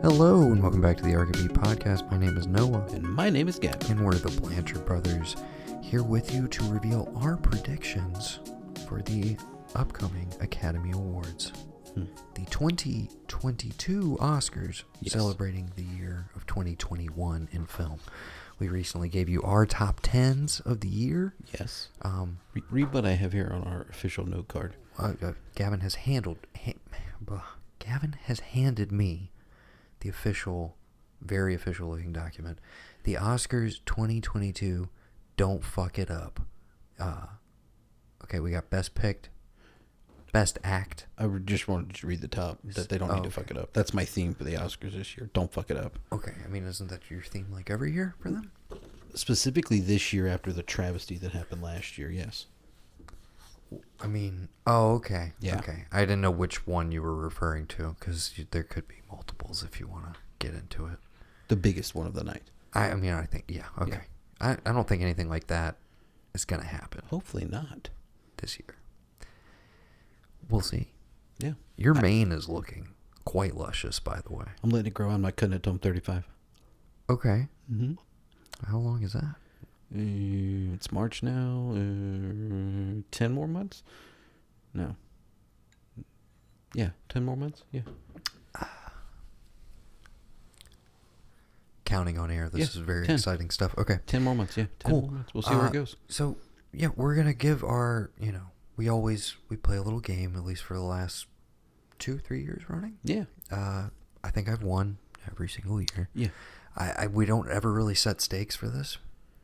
Hello, and welcome back to the ARKIES podcast. My name is Noah. And my name is Gav. And we're the Blanchard brothers, here with you to reveal our predictions for the upcoming Academy Awards. The 2022 Oscars, celebrating the year of 2021 in film. We recently gave you our top 10s of the year. Yes. Read what I have here on our official note card. Gavin has handed me the official, very official looking document. The Oscars 2022, don't fuck it up. Okay, we got Best Picked, Best Act. I just wanted to read the top, that they don't need to fuck it up. That's my theme for the Oscars this year. Don't fuck it up. Okay, I mean, isn't that your theme like every year for them? Specifically this year after the travesty that happened last year, yes. I mean, okay. Yeah. Okay. I didn't know which one you were referring to, because there could be multiples if you want to get into it. The biggest one of the night. I think, okay. Yeah. I don't think anything like that is going to happen. Hopefully not. This year. We'll see. Yeah. Your mane is looking quite luscious, by the way. I'm letting it grow. I'm not cutting it till I'm 35. Okay. Mm-hmm. How long is that? It's March now. 10 more months? No. Yeah, 10 more months? Yeah. Counting on air. This is very 10. exciting stuff. Okay. 10 more months, yeah. 10 more months. We'll see where it goes. So, yeah, we're going to give our, we play a little game, at least for the last 2-3 years running. Yeah. I think I've won every single year. Yeah. We don't ever really set stakes for this.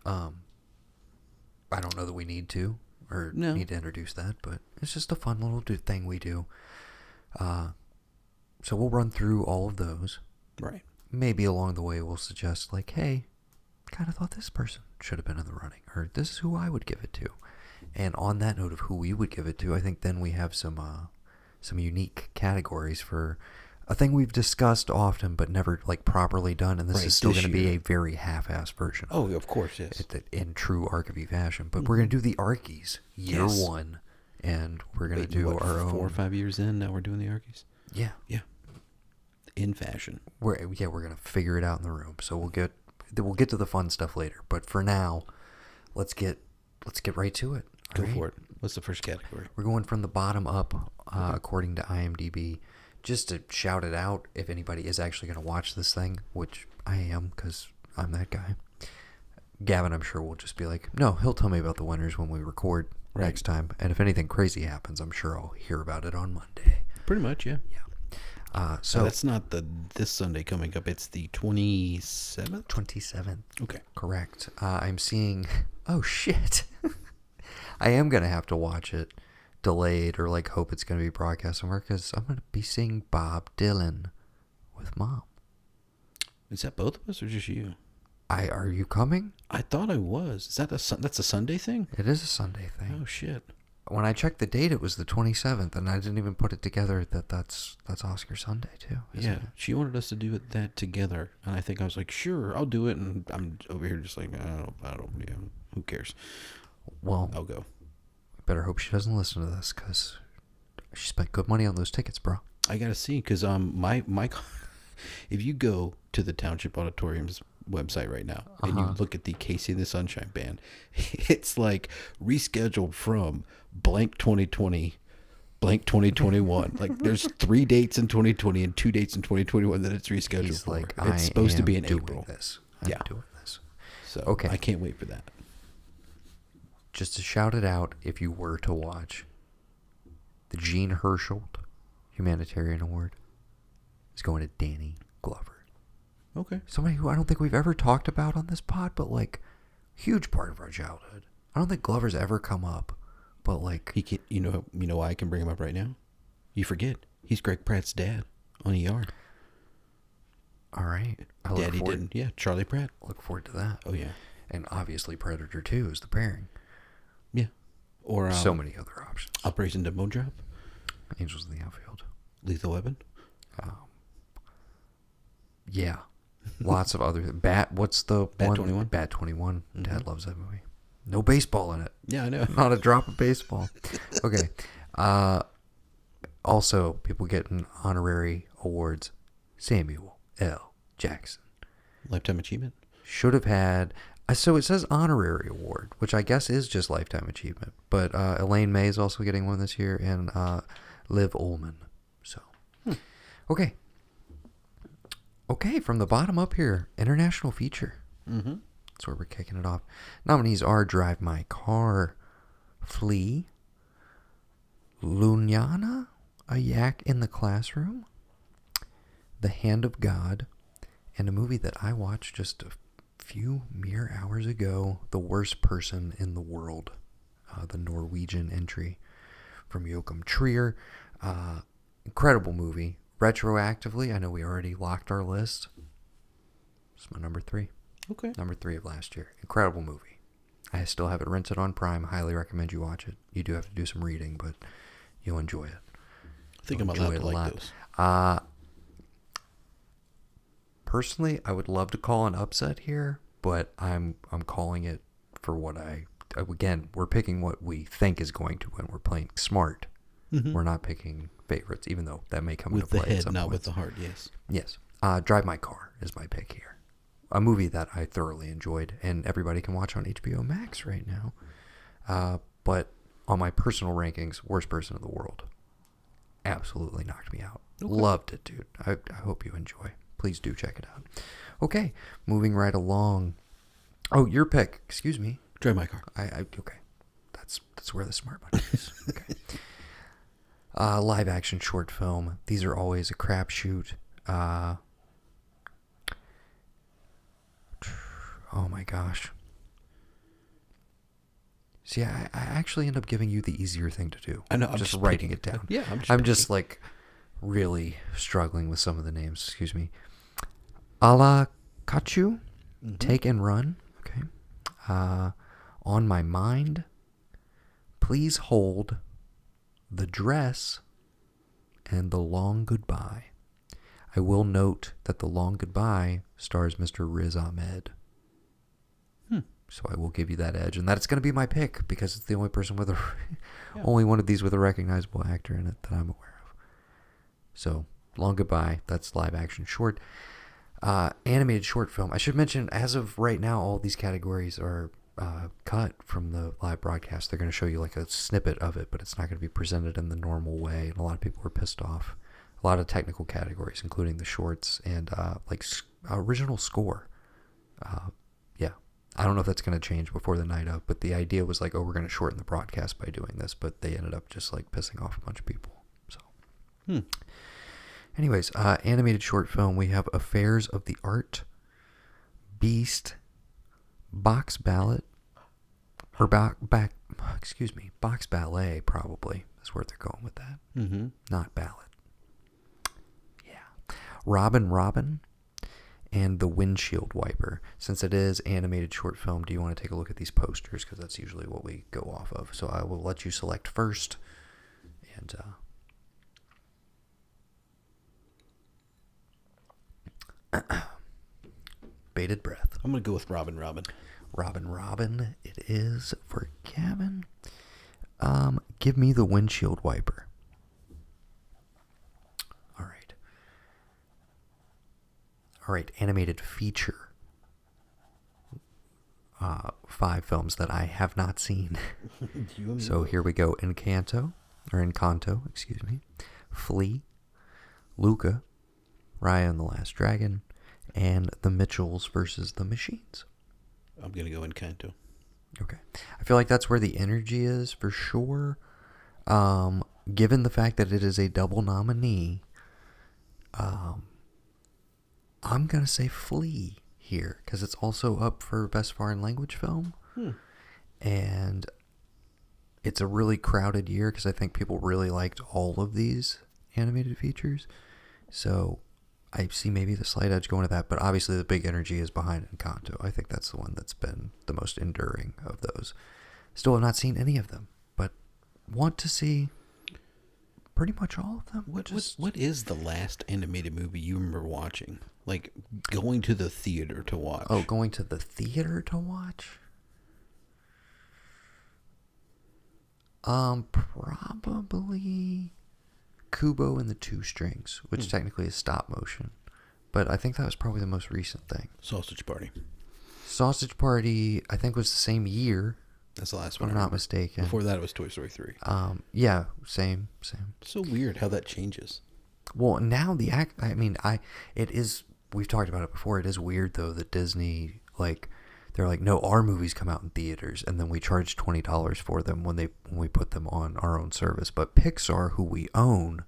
I don't know that we need to, or need to introduce that, but it's just a fun little thing we do. So we'll run through all of those. Right. Maybe along the way we'll suggest, like, hey, kind of thought this person should have been in the running, or this is who I would give it to. And on that note of who we would give it to, I think then we have some unique categories for a thing we've discussed often but never properly done, and this is still going to be a very half-assed version. Oh, of course, yes. In true ARKIES fashion. But we're going to do the ARKIES year one, and we're going to do our own. 4 or 5 years in, now we're doing the ARKIES? Yeah. Yeah. In fashion. We're going to figure it out in the room. So we'll get to the fun stuff later. But for now, let's get right to it. Go for it. What's the first category? We're going from the bottom up, according to IMDb. Just to shout it out, if anybody is actually going to watch this thing, which I am, because I'm that guy. Gavin, I'm sure, will just be like, no, he'll tell me about the winners when we record next time. And if anything crazy happens, I'm sure I'll hear about it on Monday. Pretty much, yeah. Yeah. So that's not this Sunday coming up. It's the 27th? 27th. Okay. Correct. I'm seeing... Oh, shit. I am going to have to watch it delayed or hope it's going to be broadcast somewhere, because I'm going to be seeing Bob Dylan with Mom. Is that both of us or just you? Are you coming? I thought I was. Is that that's a Sunday thing? It is a Sunday thing. Oh, shit. When I checked the date, it was the 27th, and I didn't even put it together that's Oscar Sunday, too. Yeah, she wanted us to do that together, and I think I was like, sure, I'll do it, and I'm over here just like, I don't, who cares? Well, I'll go. Better hope she doesn't listen to this, because she spent good money on those tickets, bro. I gotta see, because my if you go to the Township Auditorium's website right now and you look at the Casey and the Sunshine Band, it's rescheduled from blank 2020 blank 2021. There's 3 dates in 2020 and 2 dates in 2021 that it's rescheduled. He's for. Like, it's supposed to be in doing April. This. I'm doing this. So okay. I can't wait for that. Just to shout it out, if you were to watch, the Gene Herschel Humanitarian Award is going to Danny Glover. Okay. Somebody who I don't think we've ever talked about on this pod, but huge part of our childhood. I don't think Glover's ever come up, but he can, you know why I can bring him up right now? You forget he's Greg Pratt's dad on ER. All right. Daddy didn't. Yeah, Charlie Pratt. Look forward to that. Oh yeah. And obviously Predator 2 is the pairing. Yeah. Or so many other options. Operation Demo Drop. Angels in the Outfield. Lethal Weapon. Yeah. Lots of other... What's the Bat one? 21. Bat 21. Dad loves that movie. No baseball in it. Yeah, I know. Not a drop of baseball. Okay. Also, people getting honorary awards. Samuel L. Jackson. Lifetime achievement. Should have had. So it says honorary award, which I guess is just lifetime achievement. But Elaine May is also getting one this year, and Liv Ullmann. So, okay. Okay, from the bottom up here, international feature. Mm-hmm. That's where we're kicking it off. Nominees are Drive My Car, Flee, Lunyana, A Yak in the Classroom, The Hand of God, and a movie that I watched just a few mere hours ago, The Worst Person in the World, the Norwegian entry from Joachim Trier. Incredible movie. Retroactively, I know we already locked our list. It's my number 3. Okay. Number 3 of last year. Incredible movie. I still have it rented on Prime. Highly recommend you watch it. You do have to do some reading, but you'll enjoy it. I think I'm allowed to like those. Personally, I would love to call an upset here, but I'm calling it for what again, we're picking what we think is going to win. We're playing smart. Mm-hmm. We're not picking favorites, even though that may come into play. With the head, at some not points. with the heart, yes. Yes. Drive My Car is my pick here. A movie that I thoroughly enjoyed, and everybody can watch on HBO Max right now. But on my personal rankings, Worst Person in the World. Absolutely knocked me out. Okay. Loved it, dude. I hope you enjoy. Please do check it out. Okay, moving right along. Oh, your pick. Excuse me. Drive My Car. Okay. That's where the smart money is. Okay. Live action short film. These are always a crapshoot. Oh my gosh. See, I actually end up giving you the easier thing to do. I know. I'm just writing it down. Yeah, I'm just like really struggling with some of the names. Excuse me. Ala Kachu, Take and Run. Okay. On My Mind. Please Hold. The Dress. And The Long Goodbye. I will note that The Long Goodbye stars Mr. Riz Ahmed. So I will give you that edge, and that's going to be my pick because it's the only person with only one of these with a recognizable actor in it that I'm aware of. So, Long Goodbye, that's live action short. Animated short film. I should mention, as of right now, all these categories are cut from the live broadcast. They're going to show you like a snippet of it, but it's not going to be presented in the normal way, and a lot of people were pissed off. A lot of technical categories, including the shorts and original score. Yeah. I don't know if that's going to change before the night up, but the idea was like, oh, we're going to shorten the broadcast by doing this, but they ended up just like pissing off a bunch of people. So, anyways, animated short film, we have Affairs of the Art, Beast, Box Ballet, or Box Ballet probably is where they're going with that. Mm-hmm. Not ballad. Yeah. Robin, and The Windshield Wiper. Since it is animated short film, do you want to take a look at these posters? Because that's usually what we go off of. So I will let you select first. And bated breath. I'm going to go with Robin. Robin, it is for Gavin. Give me The Windshield Wiper. All right, animated feature. 5 films that I have not seen. So here we go. Encanto, excuse me. Flea, Luca, Raya and the Last Dragon, and The Mitchells versus the Machines. I'm going to go Encanto. Okay. I feel like that's where the energy is for sure. Given the fact that it is a double nominee, I'm going to say Flea here because it's also up for Best Foreign Language Film. And it's a really crowded year because I think people really liked all of these animated features. So I see maybe the slight edge going to that, but obviously the big energy is behind Encanto. I think that's the one that's been the most enduring of those. Still have not seen any of them, but want to see pretty much all of them. What is the last animated movie you remember watching? Like going to the theater to watch? Oh, going to the theater to watch? Probably Kubo and the Two Strings, which technically is stop motion, but I think that was probably the most recent thing. Sausage Party. Sausage Party, I think, was the same year. That's the last If one. I'm not mistaken. Before that, it was Toy Story 3. Yeah, same. So weird how that changes. Well, now it is. We've talked about it before. It is weird though that Disney, like, they're like, no, our movies come out in theaters, and then we charge $20 for them when we put them on our own service. But Pixar, who we own,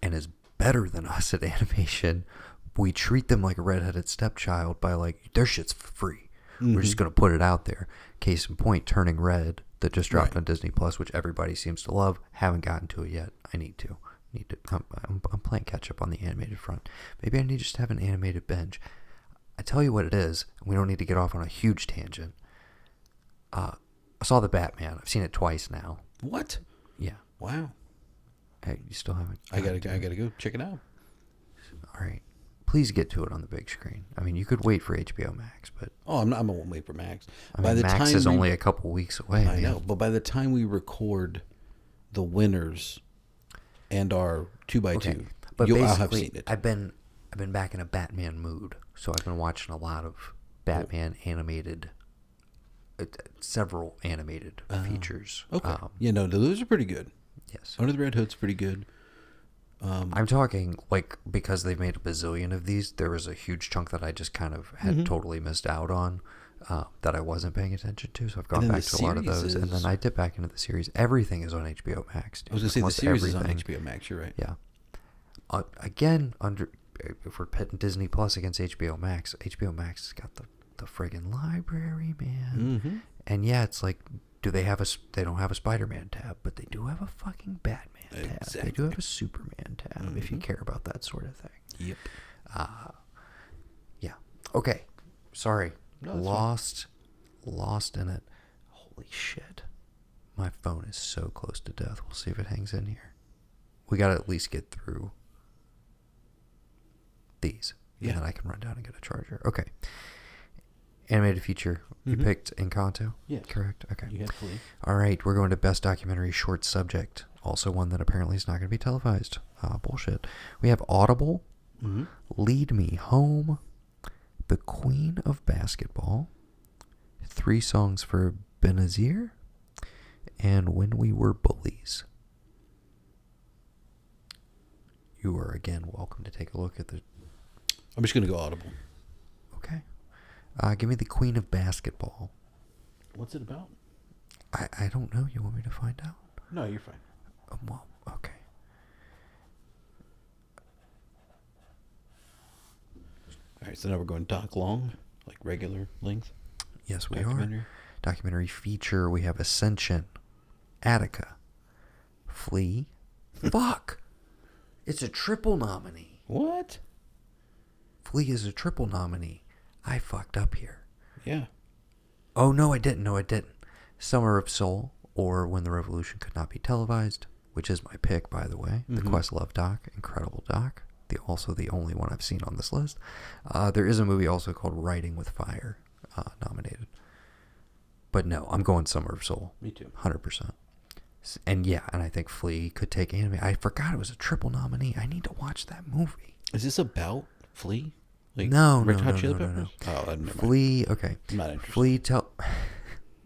and is better than us at animation, we treat them like a redheaded stepchild by like, their shit's free. We're just going to put it out there. Case in point, Turning Red, that just dropped on Disney Plus, which everybody seems to love. Haven't gotten to it yet. I need to. I'm playing catch up on the animated front. Maybe I need just to have an animated binge. I tell you what it is. We don't need to get off on a huge tangent. I saw the Batman. I've seen it twice now. What? Yeah. Wow. Hey, you still haven't? I gotta go check it out. All right. Please get to it on the big screen. I mean, you could wait for HBO Max, but I won't wait for Max. Max is only a couple weeks away. I know, but by the time we record the winners and our 2x2, but I'll have seen it. I've been back in a Batman mood, so I've been watching a lot of Batman animated, several animated features. Okay. Those are pretty good. Yes. Under the Red Hood's pretty good. I'm talking, like, because they've made a bazillion of these, there was a huge chunk that I just kind of had totally missed out on, that I wasn't paying attention to. So I've gone back to a lot of those. And then I dip back into the series. Everything is on HBO Max. Dude. I was going to say, the series is on HBO Max. You're right. Yeah. Again, if we're pitting Disney Plus against HBO Max has got the friggin' library, man. Mm-hmm. And yeah, it's like, they don't have a Spider-Man tab, but they do have a fucking Batman tab. Exactly. They do have a Superman tab, if you care about that sort of thing. Yep. Yeah. Okay. Sorry. No, Lost in it. Holy shit. My phone is so close to death. We'll see if it hangs in here. We got to at least get through these. Yeah. And then I can run down and get a charger. Okay. Animated feature. You picked Encanto? Yes. Correct? Okay. You had Flea. All right. We're going to Best Documentary Short Subject. Also one that apparently is not going to be televised. Bullshit. We have Audible, Lead Me Home, The Queen of Basketball, 3 Songs for Benazir, and When We Were Bullies. You are again welcome to take a look at the... I'm just going to go Audible. Okay. Give me The Queen of Basketball. What's it about? I don't know. You want me to find out? No, you're fine. Well, okay. All right, so now we're going doc long, like regular length. Yes, we are. Documentary feature. We have Ascension, Attica, Flea. Fuck! It's a triple nominee. What? Flea is a triple nominee. I fucked up here. Yeah. Oh, no, I didn't. Summer of Soul, or When the Revolution Could Not Be Televised, which is my pick, by the way. The Questlove doc. Incredible doc. Also the only one I've seen on this list. There is a movie also called Writing with Fire, nominated. But no, I'm going Summer of Soul. Me too. 100%. And yeah, and I think Flea could take anime. I forgot it was a triple nominee. I need to watch that movie. Is this about Flea? Like No. Oh, never mind. Flea, okay. I'm not interested. Flea,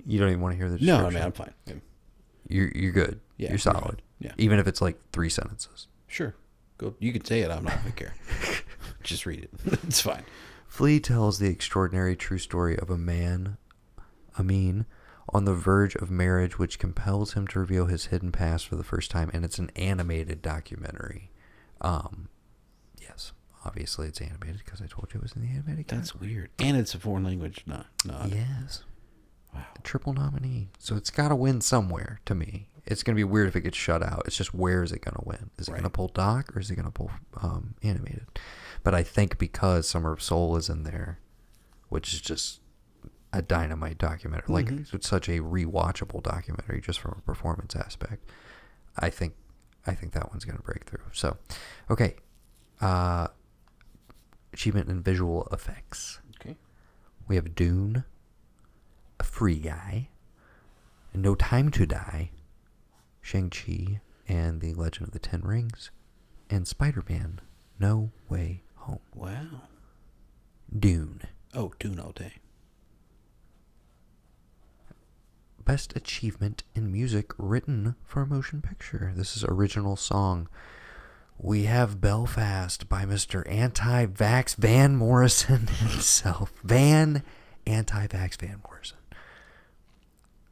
you don't even want to hear the No, description? I mean, I'm fine. Yeah. You're good. Yeah, you're solid. Yeah. Even if it's like 3 sentences. Sure. Go. You can say it. I'm not going to care. Just read it. It's fine. Flea tells the extraordinary true story of a man, Amin, on the verge of marriage, which compels him to reveal his hidden past for the first time, and it's an animated documentary. Yes, obviously it's animated because I told you it was in the animated category. That's weird. And it's a foreign language. No. Yes. Wow. A triple nominee. So it's got to win somewhere, to me. It's going to be weird if it gets shut out. It's just, where is it going to win? Is it going to pull doc, or is it going to pull animated? But I think because Summer of Soul is in there, which is just a dynamite documentary, like it's such a rewatchable documentary just from a performance aspect, I think that one's going to break through. So, okay. Achievement in visual effects. Okay. We have Dune, A Free Guy, No Time to Die, Shang-Chi and the Legend of the Ten Rings, and Spider-Man, No Way home. Wow. Dune. Oh, Dune all day. Best achievement in music written for a motion picture. This is original song. We have Belfast by Mr. Anti-Vax Van Morrison himself. Anti-Vax Van Morrison.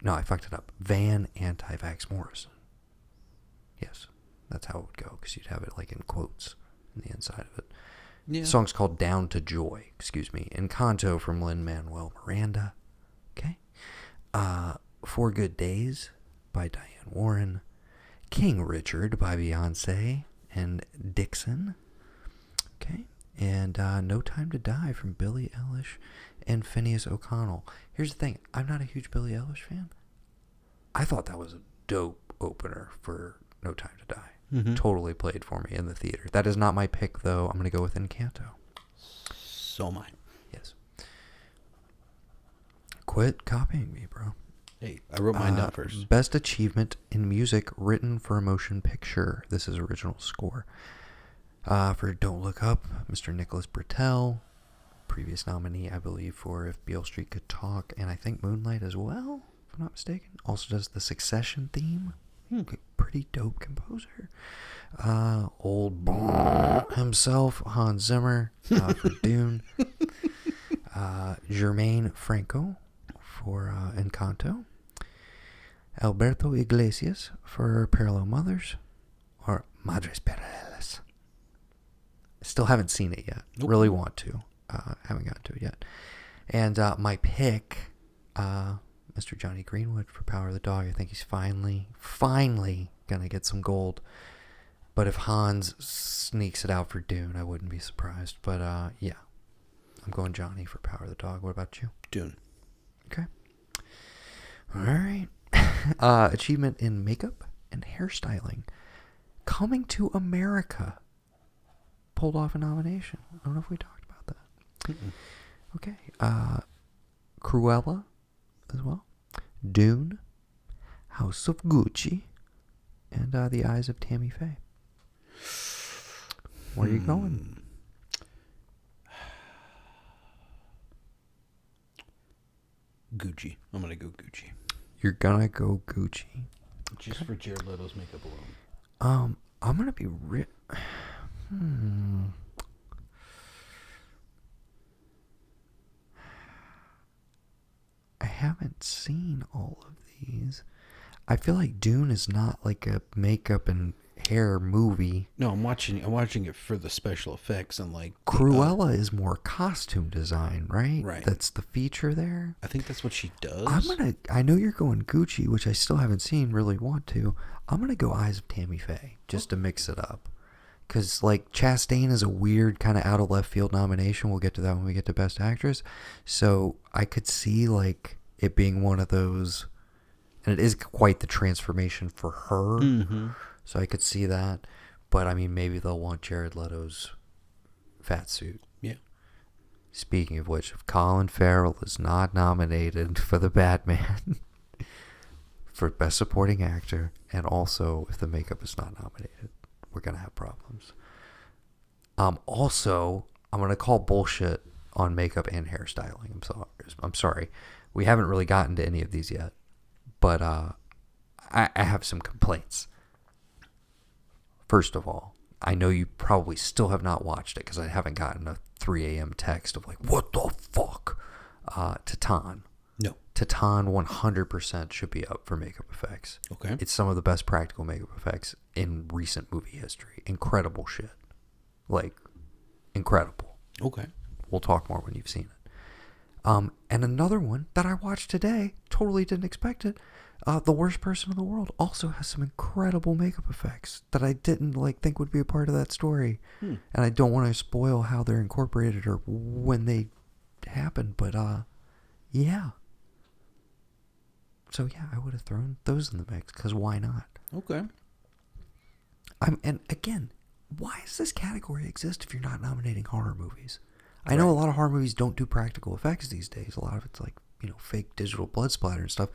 No, I fucked it up. Van Anti-Vax Morrison. Yes, that's how it would go, because you'd have it like in quotes on the inside of it. Yeah. The song's called Down to Joy, in canto from Lin-Manuel Miranda. Okay. 4 Good Days by Diane Warren. King Richard by Beyonce and Dixon. Okay. And No Time to Die from Billie Eilish and Phineas O'Connell. Here's the thing. I'm not a huge Billie Eilish fan. I thought that was a dope opener for No Time to Die. Mm-hmm. Totally played for me in the theater. That is not my pick, though. I'm going to go with Encanto. So mine. Yes. Quit copying me, bro. Hey, I wrote mine down first. Best achievement in music written for a motion picture. This is original score. For Don't Look Up, Mr. Nicholas Britell. Previous nominee, I believe, for If Beale Street Could Talk. And I think Moonlight as well, if I'm not mistaken. Also does the Succession theme. Pretty dope composer. Old himself, Hans Zimmer, for Dune. Germaine Franco for Encanto. Alberto Iglesias for Parallel Mothers, or Madres Paralelas. Still haven't seen it yet. Nope. Really want to. Haven't gotten to it yet. And my pick, Mr. Johnny Greenwood for Power of the Dog. I think he's finally going to get some gold. But if Hans sneaks it out for Dune, I wouldn't be surprised. But yeah, I'm going Johnny for Power of the Dog. What about you? Dune. Okay. All right. Achievement in makeup and hairstyling. Coming to America pulled off a nomination. I don't know if we talked about that. Mm-mm. Okay. Cruella as well. Dune. House of Gucci. And The Eyes of Tammy Faye. Where are you going? Gucci. I'm going to go Gucci. You're gonna go Gucci. Just for Jared Leto's makeup alone. I'm gonna be I haven't seen all of these. I feel like Dune is not like a makeup and hair movie. No, I'm watching it for the special effects and like Cruella is more costume design, right? Right. That's the feature there. I think that's what she does. I know you're going Gucci, which I still haven't seen, really want to. I'm gonna go Eyes of Tammy Faye just to mix it up. Because, like, Chastain is a weird kind of out of left field nomination. We'll get to that when we get to Best Actress. So I could see, like, it being one of those, and it is quite the transformation for her. Mm-hmm. So I could see that. But, I mean, maybe they'll want Jared Leto's fat suit. Yeah. Speaking of which, if Colin Farrell is not nominated for the Batman for Best Supporting Actor, and also if the makeup is not nominated, we're going to have problems. Also, I'm going to call bullshit on makeup and hairstyling. I'm sorry. We haven't really gotten to any of these yet. But I have some complaints. First of all, I know you probably still have not watched it because I haven't gotten a 3 a.m. text of like, what the fuck? Titan. No. Titan 100% should be up for makeup effects. Okay. It's some of the best practical makeup effects in recent movie history. Incredible shit. Like, incredible. Okay. We'll talk more when you've seen it. And another one that I watched today, totally didn't expect it. The Worst Person in the World also has some incredible makeup effects that I didn't think would be a part of that story. And I don't want to spoil how they're incorporated or when they happen, but yeah. So yeah, I would have thrown those in the mix because why not? Okay. And again, why does this category exist if you're not nominating horror movies? I know a lot of horror movies don't do practical effects these days. A lot of it's like, fake digital blood splatter and stuff.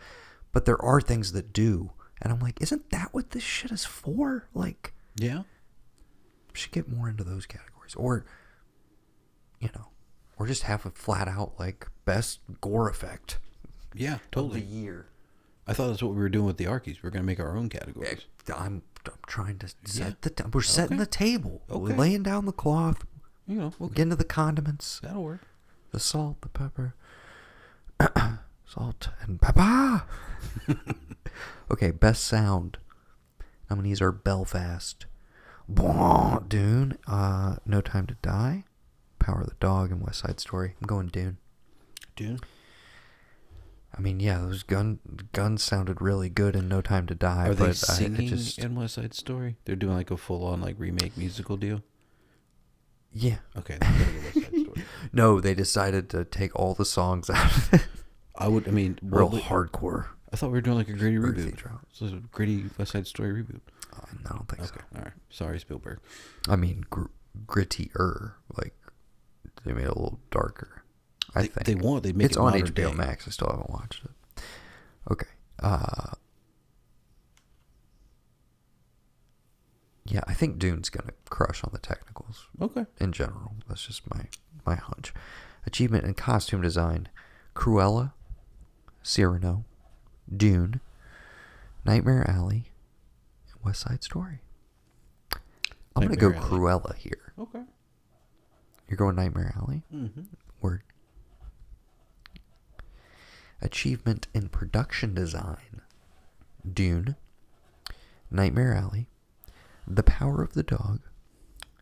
But there are things that do. And I'm like, isn't that what this shit is for? Like, yeah. should get more into those categories. Or or just have a flat out like best gore effect Yeah, of totally. the year. I thought that's what we were doing with the ARKIES. We are going to make our own categories. I'm trying to set Yeah. we're setting Okay. the table. We're Okay. laying down the cloth. We'll Get into the condiments, that'll work. the salt, the pepper, salt and pepper. Okay, best sound. Nominees are Belfast, Dune, No Time to Die, Power of the Dog, and West Side Story. I'm going Dune. Dune? I mean, yeah, those guns sounded really good in No Time to Die. Are but they singing just, in West Side Story? They're doing like a full-on like remake musical deal? yeah. Okay, then go to West Side Story. No, they decided to take all the songs out of it. Real Hardcore. I thought we were doing like a gritty Earthy reboot. drum. So it's a gritty West Side Story reboot. I don't think so. Okay, all right. Sorry, Spielberg. I mean, grittier. Like, they made it a little darker. I think. They make it's it on modern HBO day. Max. I still haven't watched it. Okay. Yeah, I think Dune's going to crush on the technicals. Okay. In general. That's just my hunch. Achievement in costume design. Cruella, Cyrano, Dune, Nightmare Alley, and West Side Story. I'm going to go Nightmare Alley. Cruella here. Okay. You're going Nightmare Alley? Mm-hmm. Word. Achievement in production design. Dune, Nightmare Alley, The Power of the Dog,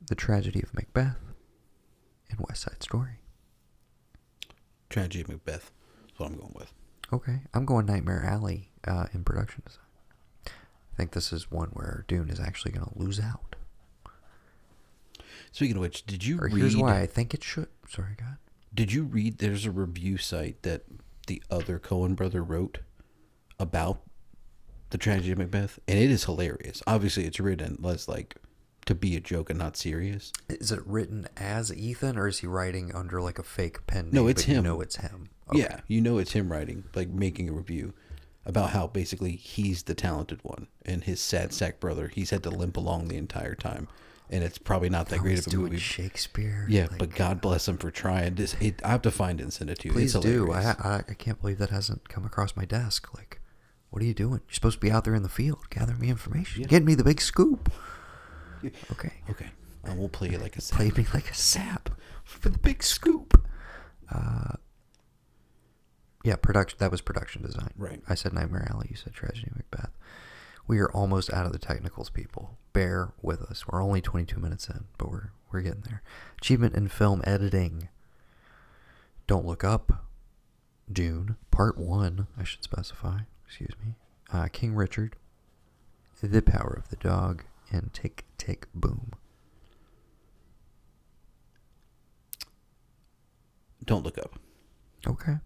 The Tragedy of Macbeth, and West Side Story. Tragedy of Macbeth. That's what I'm going with. Okay, I'm going Nightmare Alley in production design. I think this is one where Dune is actually going to lose out. Speaking of which, did you read... Here's why I think it should. Sorry, God. Did you read... There's a review site that the other Coen brother wrote about the Tragedy of Macbeth, and it is hilarious. Obviously, it's written as like to be a joke and not serious. Is it written as Ethan, or is he writing under like a fake pen name? No, it's him. You know it's him. Okay. Yeah, you know it's him writing, like making a review about how basically he's the talented one, and his sad sack brother, he's had to limp along the entire time, and it's probably not that great He's of a doing movie. Shakespeare. Yeah, like, but God bless him for trying this. I have to find it and send it to you. Please It's do. hilarious. I can't believe that hasn't come across my desk. Like, what are you doing? You're supposed to be out there in the field gathering me information. Yeah. Getting me the big scoop. Okay. Okay, I will play you like a sap. Play me like a sap for the big scoop. Yeah, production. That was production design. Right. I said Nightmare Alley. You said Tragedy of Macbeth. We are almost out of the technicals, people. Bear with us. We're only 22 minutes in, but we're getting there. Achievement in film editing. Don't Look Up. Dune. Part 1, I should specify. Excuse me. King Richard. The Power of the Dog. And Tick, Tick, Boom. Don't Look Up. Okay.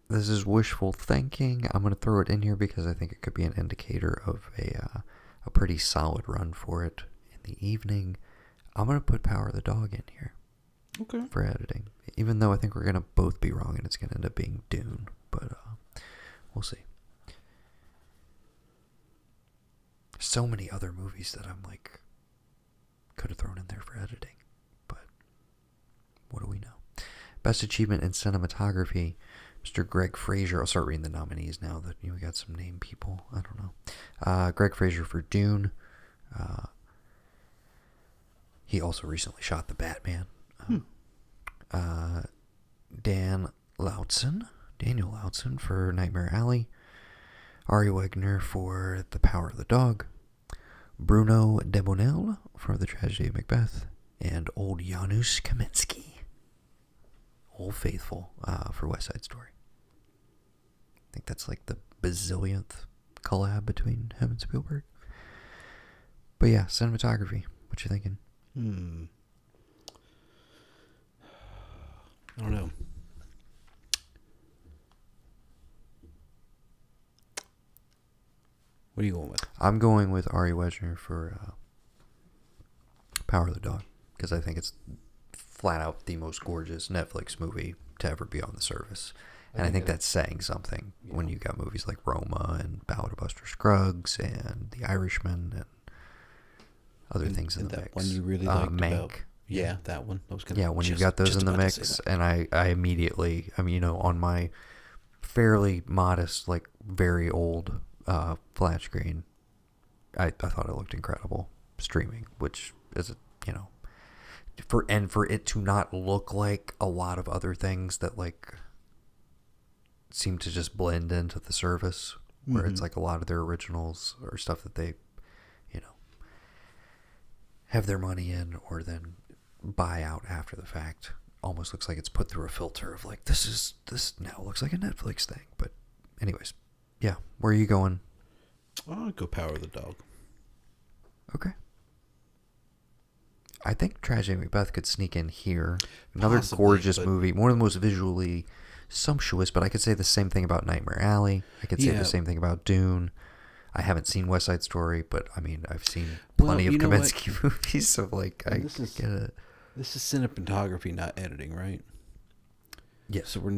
This is wishful thinking. I'm going to throw it in here because I think it could be an indicator of a pretty solid run for it in the evening. I'm going to put Power of the Dog in here. Okay. For editing. Even though I think we're going to both be wrong and it's going to end up being Dune. But we'll see. So many other movies that I'm like, could have thrown in there for editing. But what do we know? Best achievement in cinematography. Mr. Greg Fraser. I'll start reading the nominees now that we got some name people. I don't know. Greg Fraser for Dune. He also recently shot the Batman. Daniel Lautzen for Nightmare Alley. Ari Wegner for The Power of the Dog. Bruno Debonel for The Tragedy of Macbeth. And old Janusz Kaminski, Old Faithful, for West Side Story. I think that's like the bazillionth collab between him and Spielberg. But yeah, cinematography. What you thinking? I don't know. What are you going with? I'm going with Ari Wegner for Power of the Dog, because I think it's flat out the most gorgeous Netflix movie to ever be on the service. And I think that's saying something when you got movies like Roma and Ballad of Buster Scruggs and The Irishman and other things in the that mix. one you really liked Mank. about... Yeah, that one. I was when you've got those in the mix, and I immediately, I mean, on my fairly modest, like very old flat screen, I thought it looked incredible streaming, which is, for it to not look like a lot of other things that like seem to just blend into the service, where it's like a lot of their originals or stuff that they, have their money in or then buy out after the fact. Almost looks like it's put through a filter of like, this now looks like a Netflix thing. But anyways, yeah, where are you going? I'll go Power of the Dog. Okay. I think Tragedy Macbeth could sneak in here. Another Possibly, gorgeous movie, one of the most visually sumptuous, but I could say the same thing about Nightmare Alley. I could say the same thing about Dune. I haven't seen West Side Story, but I mean, I've seen plenty of Kaminsky movies, so like, I get it. This is cinematography, not editing, right? Yes. So we're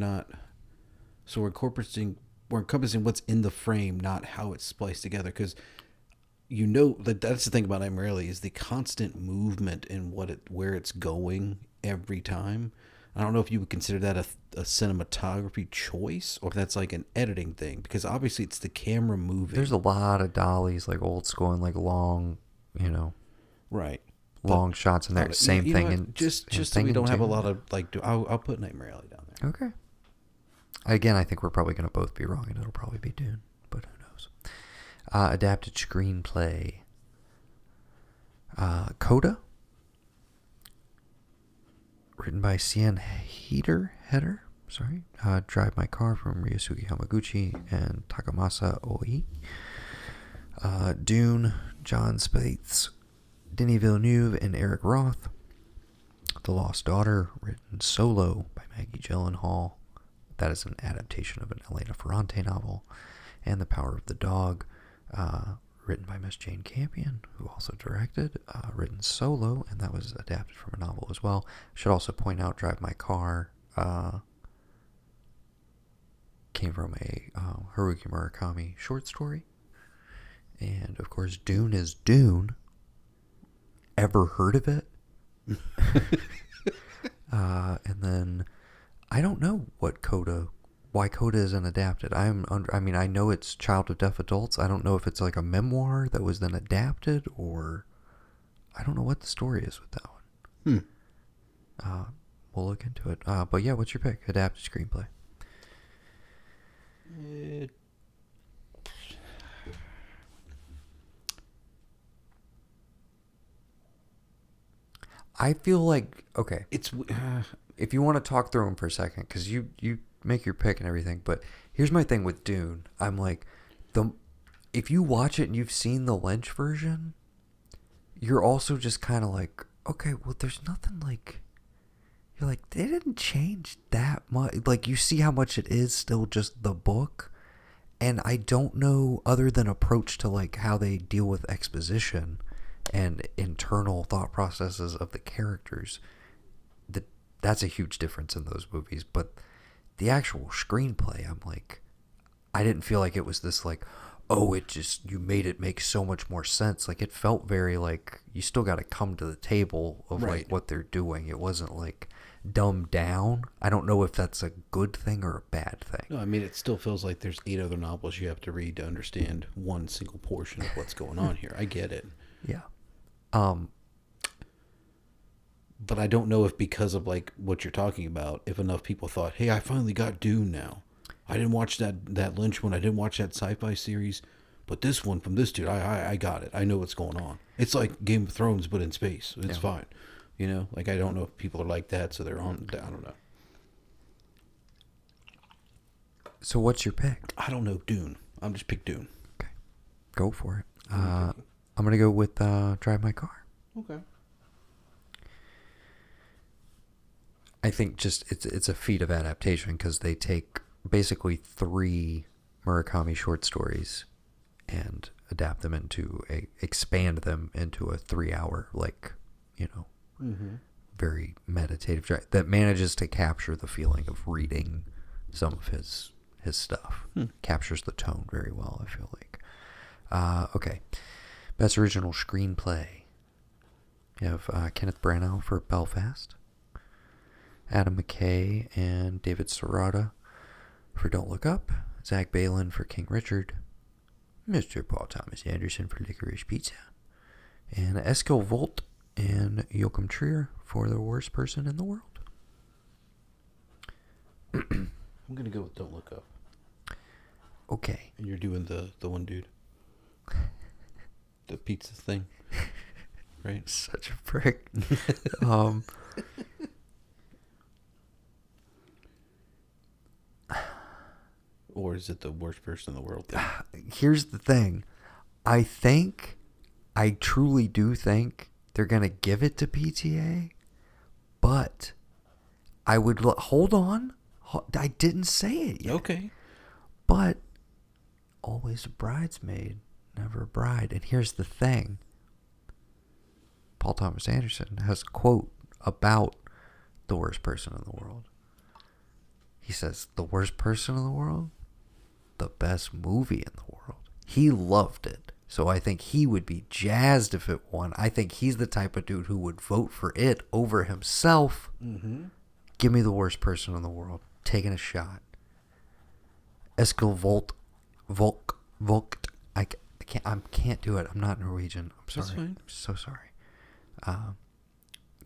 encompassing what's in the frame, not how it's spliced together. Because that's the thing about Nightmare Alley is the constant movement in where it's going every time. I don't know if you would consider that a cinematography choice or if that's like an editing thing, because obviously it's the camera moving. There's a lot of dollies, like old school and like long, right, long shots in there. Same thing. And just so we don't have a lot of like, I'll put Nightmare Alley down there. Okay. Again, I think we're probably going to both be wrong, and it'll probably be Dune, but who knows? Adapted screenplay. Coda. Written by Sian Heder. Drive My Car from Ryosuke Hamaguchi and Takamasa Oi. Dune, John Spates, Denis Villeneuve, and Eric Roth. The Lost Daughter, written solo by Maggie Gyllenhaal. That is an adaptation of an Elena Ferrante novel. And The Power of the Dog, written by Miss Jane Campion, who also directed, written solo, and that was adapted from a novel as well. Should also point out Drive My Car came from a Haruki Murakami short story. And, of course, Dune is Dune. Ever heard of it? And then, I don't know why Coda isn't adapted. I know it's Child of Deaf Adults. I don't know if it's like a memoir that was then adapted, or I don't know what the story is with that one. We'll look into it. But yeah, what's your pick? Adapted screenplay. I feel like, okay, It's if you want to talk through them for a second, because you make your pick and everything, but here's my thing with Dune. I'm like, if you watch it and you've seen the Lynch version, you're also just kind of like, okay, well, there's nothing like, you're like, they didn't change that much. Like, you see how much it is still just the book, and I don't know, other than approach to like how they deal with exposition and internal thought processes of the characters, that's a huge difference in those movies. But the actual screenplay, I'm like, I didn't feel like it was this like, oh, you made it make so much more sense. Like, it felt very like you still got to come to the table of like what they're doing. It wasn't like dumbed down. I don't know if that's a good thing or a bad thing. No, I mean, it still feels like there's 8 other novels you have to read to understand one single portion of what's going on here. I get it. Yeah. But I don't know if because of like what you're talking about, if enough people thought, hey, I finally got Dune now. I didn't watch that Lynch one. I didn't watch that sci-fi series. But this one from this dude, I got it. I know what's going on. It's like Game of Thrones, but in space. It's fine. Like, I don't know if people are like that, so they're on, I don't know. So what's your pick? I don't know, Dune. I'm just pick Dune. Okay. Go for it. I'm going to go with Drive My Car. Okay. I think just it's a feat of adaptation because they take basically 3 Murakami short stories and adapt them expand them into a 3-hour, like, very meditative that manages to capture the feeling of reading some of his stuff. Captures the tone very well, I feel like. Okay. Best original screenplay. You have Kenneth Branagh for Belfast, Adam McKay and David Serrata for Don't Look Up, Zach Balin for King Richard, Mr. Paul Thomas Anderson for Licorice Pizza, and Eskil Vogt and Joachim Trier for The Worst Person in the World. I'm going to go with Don't Look Up. Okay. And you're doing the one dude. The pizza thing. Right? Such a prick. Or is it The Worst Person in the World? Here's the thing. I truly do think they're going to give it to PTA, but I would hold on. I didn't say it yet. Okay. But always a bridesmaid, never a bride. And here's the thing. Paul Thomas Anderson has a quote about The Worst Person in the World. He says, "The worst person in the world? The best movie in the world." He loved it. So I think he would be jazzed if it won. I think he's the type of dude who would vote for it over himself. Mm-hmm. Give me The Worst Person in the World. Taking a shot. Eskil Vogt. I can't do it. I'm not Norwegian. I'm sorry. That's fine. I'm so sorry.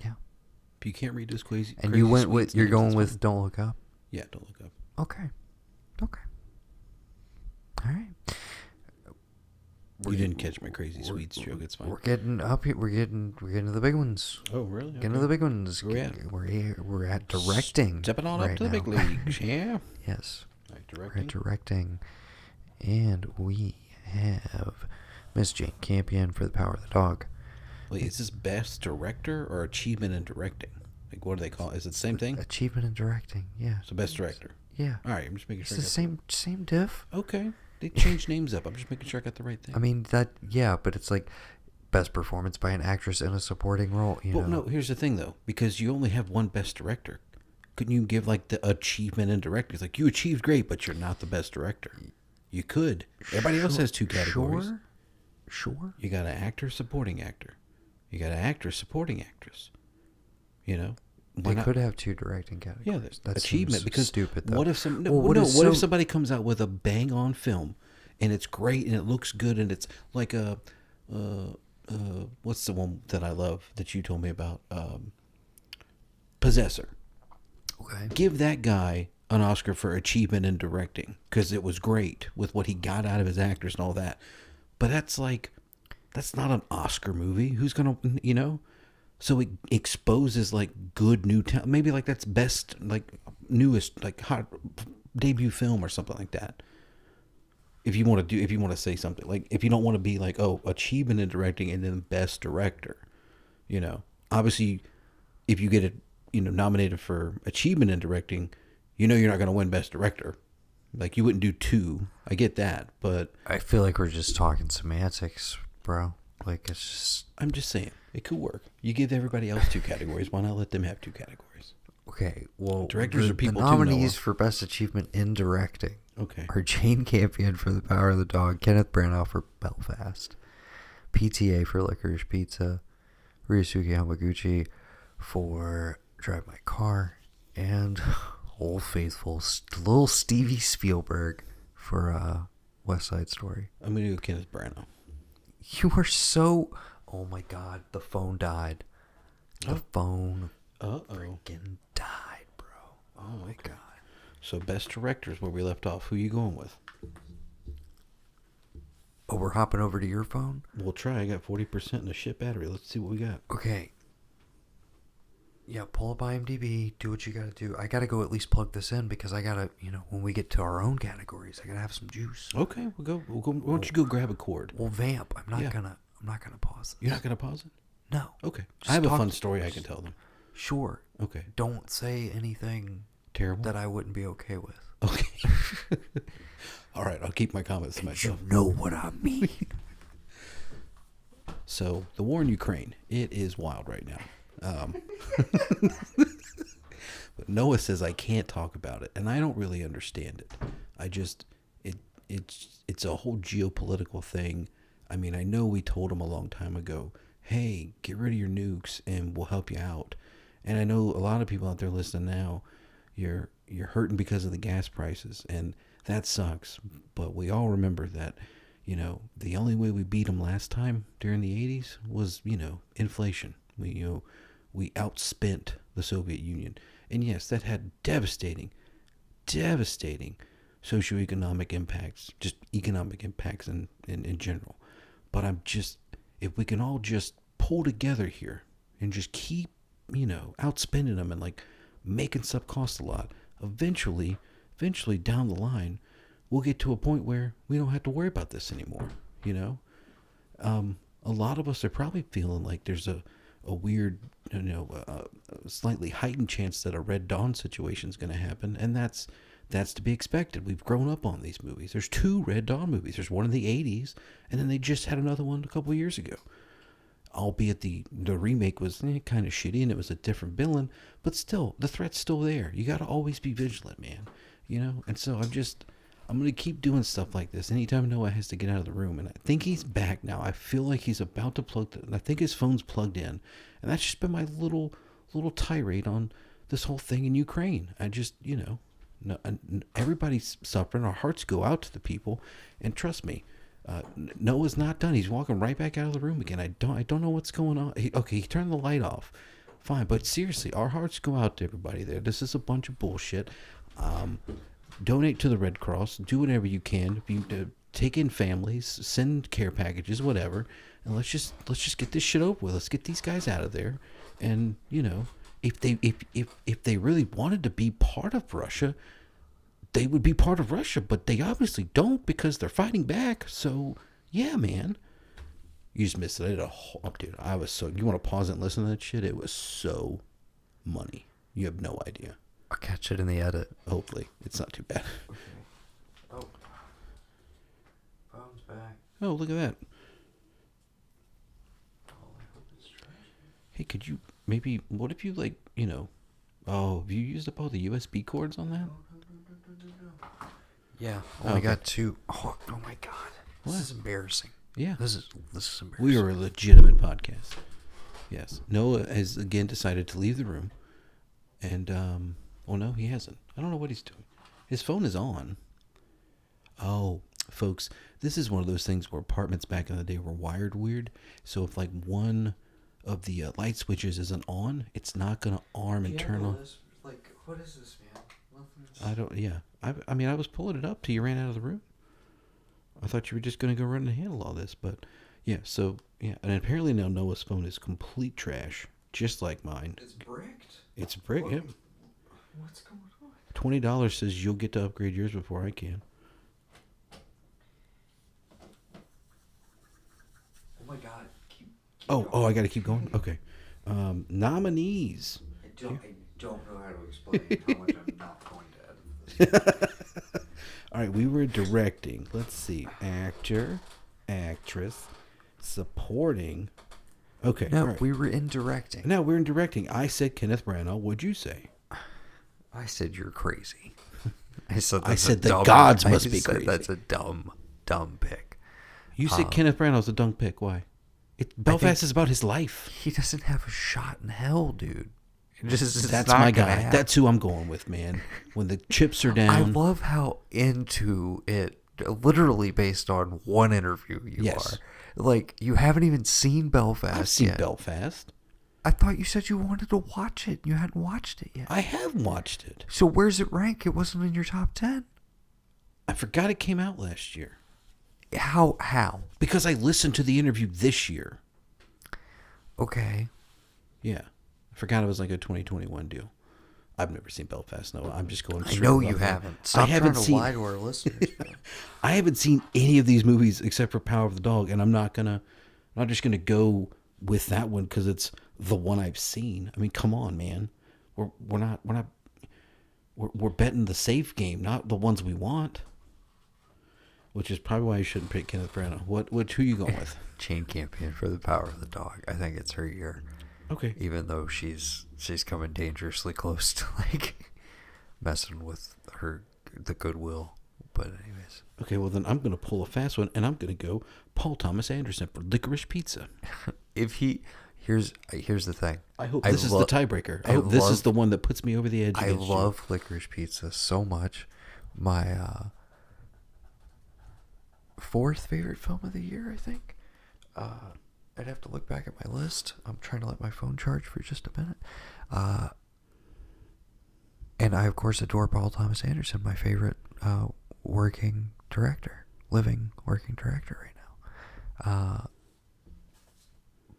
Yeah. If you can't read this crazy, And crazy you went Swedes with, you're names, going that's with fine. Don't Look Up? Yeah, Don't Look Up. Okay. All right. You didn't catch my crazy Swedes joke. It's fine. We're getting up here. We're getting to the big ones. Oh, really? Okay. Getting to the big ones. Where we at? We're at directing. Stepping on right up to the big now. leagues. Yeah. Yes. Right, We're directing. at directing. And we have Miss Jane Campion for The Power of the Dog. Wait, is this best director or achievement in directing? Like, what do they call it? Is it the same thing? Achievement in directing. Yeah. So best director. Yeah. All right, I'm just making It's sure. the same diff. Okay. They changed names up. I'm just making sure I got the right thing. I mean, but it's like best performance by an actress in a supporting role. Well, no, here's the thing, though. Because you only have one best director. Couldn't you give, like, the achievement in directing? It's like, you achieved great, but you're not the best director. You could. Everybody else has two categories. Sure. You got an actor, supporting actor. You got an actor, supporting actress. You know? They could have two directing categories. Yeah, That achievement. seems Because stupid, though. what if some? No, Well, what if somebody comes out with a bang on film, and it's great and it looks good and it's like a, what's the one that I love that you told me about? Possessor. Okay. Give that guy an Oscar for achievement in directing because it was great with what he got out of his actors and all that. But that's not an Oscar movie. Who's gonna, So it exposes like good new talent. Maybe like that's best, like newest, like hot debut film or something like that. If you want to say something like, if you don't want to be like, oh, achievement in directing and then best director, obviously if you get it, nominated for achievement in directing, you're not going to win best director. Like you wouldn't do two. I get that, but I feel like we're just talking semantics, bro. Like it's just. I'm just saying it could work. You give everybody else two categories. Why not let them have two categories? Okay, well, Directors are people the too, nominees Noah. for best achievement in directing Okay. are Jane Campion for The Power of the Dog, Kenneth Branagh for Belfast, PTA for Licorice Pizza, Ryusuke Hamaguchi for Drive My Car, and Old Faithful little Stevie Spielberg for West Side Story. I'm going to go Kenneth Branagh. You are so... Oh my god, the phone died. The phone freaking died, bro. Oh my god. So best directors, where we left off. Who you going with? Oh, we're hopping over to your phone? We'll try. I got 40% in the shit battery. Let's see what we got. Okay. Yeah, pull up IMDb, do what you gotta do. I gotta go at least plug this in because I gotta, when we get to our own categories, I gotta have some juice. Okay, we'll go. Why don't you go grab a cord? We'll vamp. I'm not gonna pause this. You're not gonna pause it? No. Okay. Just I have a talk fun to- story I can tell them. Sure. Okay. Don't say anything Terrible. that I wouldn't be okay with. Okay. All right. I'll keep my comments to You myself. know what I mean. So the war in Ukraine, it is wild right now. But Noah says I can't talk about it, and I don't really understand it. I just it's a whole geopolitical thing. I mean, I know we told him a long time ago, hey, get rid of your nukes and we'll help you out. And I know a lot of people out there listening now, you're hurting because of the gas prices, and that sucks. But we all remember that, the only way we beat them last time during the 80s was, inflation. We outspent the Soviet Union. And yes, that had devastating socioeconomic impacts, just economic impacts in general. But if we can all just pull together here and just keep, outspending them and like making stuff cost a lot, eventually down the line, we'll get to a point where we don't have to worry about this anymore. A lot of us are probably feeling like there's a weird, slightly heightened chance that a Red Dawn situation is going to happen, and that's to be expected. We've grown up on these movies. There's 2 Red Dawn movies. There's one in the 80s, and then they just had another one a couple of years ago. Albeit the remake was kind of shitty, and it was a different villain, but still, the threat's still there. You got to always be vigilant, man. And so I'm going to keep doing stuff like this. Anytime Noah has to get out of the room, and I think he's back now. I feel like he's about to I think his phone's plugged in, and that's just been my little tirade on this whole thing in Ukraine. I just, no, everybody's suffering. Our hearts go out to the people, and trust me, Noah's not done. He's walking right back out of the room again. I don't know what's going on. He turned the light off. Fine, but seriously, our hearts go out to everybody there. This is a bunch of bullshit. Donate to the Red Cross. Do whatever you can. Take in families, send care packages, whatever, and let's just get this shit over with. Let's get these guys out of there. And if they really wanted to be part of Russia, they would be part of Russia, but they obviously don't because they're fighting back. So yeah, man, you just missed it. Dude, I was so. You want to pause it and listen to that shit? It was so money. You have no idea. I'll catch it in the edit. Hopefully, it's not too bad. Okay. Oh, phone's back. Oh, look at that. Oh, I hope it's trash. Hey, could you maybe? What if you Oh, have you used up all the USB cords on that? No. Yeah. Oh, Okay. I got 2. Oh my God. This What? is embarrassing. Yeah. This is embarrassing. We are a legitimate podcast. Yes. Noah has again decided to leave the room, and no, he hasn't. I don't know what he's doing. His phone is on. Oh, folks, this is one of those things where apartments back in the day were wired weird. So if like one of the light switches isn't on, it's not gonna arm and turn on. Like, what is this, man? I don't. Yeah. I mean, I was pulling it up till you ran out of the room. I thought you were just gonna go run and handle all this, but yeah. So yeah, and apparently now Noah's phone is complete trash, just like mine. It's bricked. It's brick. Yeah. What's going on? $20 says you'll get to upgrade yours before I can. Oh my God. Keep I got to keep going. Okay. Nominees. I don't know how to explain how much I'm not going to edit this. All right, we were directing. Let's see. Actor, actress, supporting. Okay. No, right. we were in directing. No, we're in directing. I said Kenneth Branagh. What'd you say? I said you're crazy. I said the gods must be crazy. That's a dumb pick. You said Kenneth Branagh's a dumb pick. Why? Belfast is about his life. He doesn't have a shot in hell, dude. That's my guy. That's who I'm going with, man. When the chips are down. I love how into it, literally based on one interview you are. Like, you haven't even seen Belfast I've seen yet. Belfast. I thought you said you wanted to watch it. You hadn't watched it yet. I have watched it. So where's it rank? It wasn't in your top 10. I forgot it came out last year. How? Because I listened to the interview this year. Okay. Yeah. I forgot it was like a 2021 deal. I've never seen Belfast. No, I'm just going straight. I know you haven't. Stop trying to lie to our listeners. I haven't seen any of these movies except for Power of the Dog, and I'm not just gonna go with that one because it's the one I've seen. I mean, come on, man. We're betting the safe game, not the ones we want. Which is probably why you shouldn't pick Kenneth Branagh. Who you going with? Chain campaign for the Power of the Dog. I think it's her year. Okay. Even though she's coming dangerously close to like messing with the goodwill. But anyways. Okay, well then I'm gonna pull a fast one, and I'm gonna go Paul Thomas Anderson for Licorice Pizza. Here's the thing. I hope this is the tiebreaker. I hope this is the one that puts me over the edge. I love Licorice Pizza so much. My fourth favorite film of the year, I think. I'd have to look back at my list. I'm trying to let my phone charge for just a minute. And I, of course, adore Paul Thomas Anderson, my favorite living working director right now.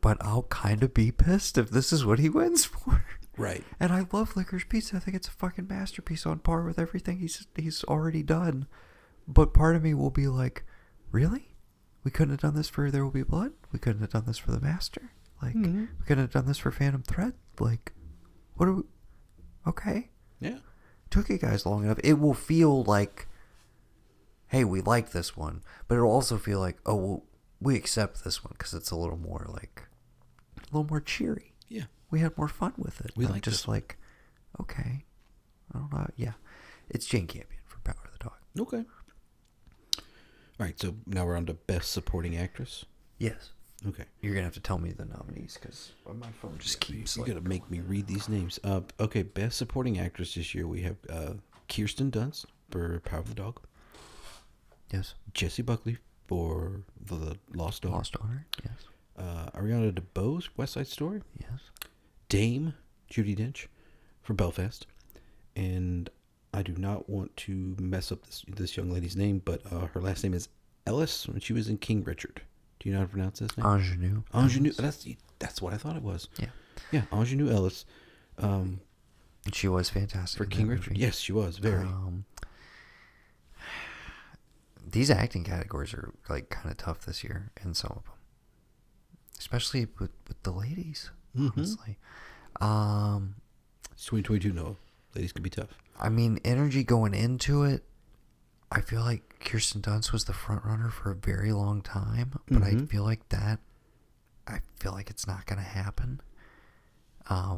But I'll kind of be pissed if this is what he wins for. Right. And I love Licorice Pizza. I think it's a fucking masterpiece on par with everything he's already done. But part of me will be like, really? We couldn't have done this for There Will Be Blood? We couldn't have done this for The Master? Like, we couldn't have done this for Phantom Thread? Like, what are we... Okay. Yeah. Took you guys long enough. It will feel like, hey, we like this one. But it'll also feel like, oh, well, we accept this one because it's a little more cheery. Yeah. We had more fun with it. We like just like, okay. I don't know. Yeah. It's Jane Campion for Power of the Dog. Okay. All right, so now we're on to Best Supporting Actress. Yes. Okay. You're going to have to tell me the nominees because my phone just keeps... You're going to make me read these names. Okay, Best Supporting Actress this year, we have Kirsten Dunst for Power of the Dog. Yes. Jessie Buckley for The Lost Daughter. Lost Daughter, yes. Ariana DeBose, West Side Story. Yes. Dame, Judi Dench for Belfast. And I do not want to mess up this young lady's name, but her last name is Ellis, and she was in King Richard. Do you know how to pronounce this name? Ingenue. Ingenue. That's what I thought it was. Yeah. Yeah, Ingenue Ellis. And she was fantastic for King Richard. movie. Yes, she was very. These acting categories are like kind of tough this year in some of them, especially with the ladies. Honestly, It's 2022. No, ladies can be tough. I mean, energy going into it. I feel like Kirsten Dunst was the front runner for a very long time, but I feel like it's not going to happen. I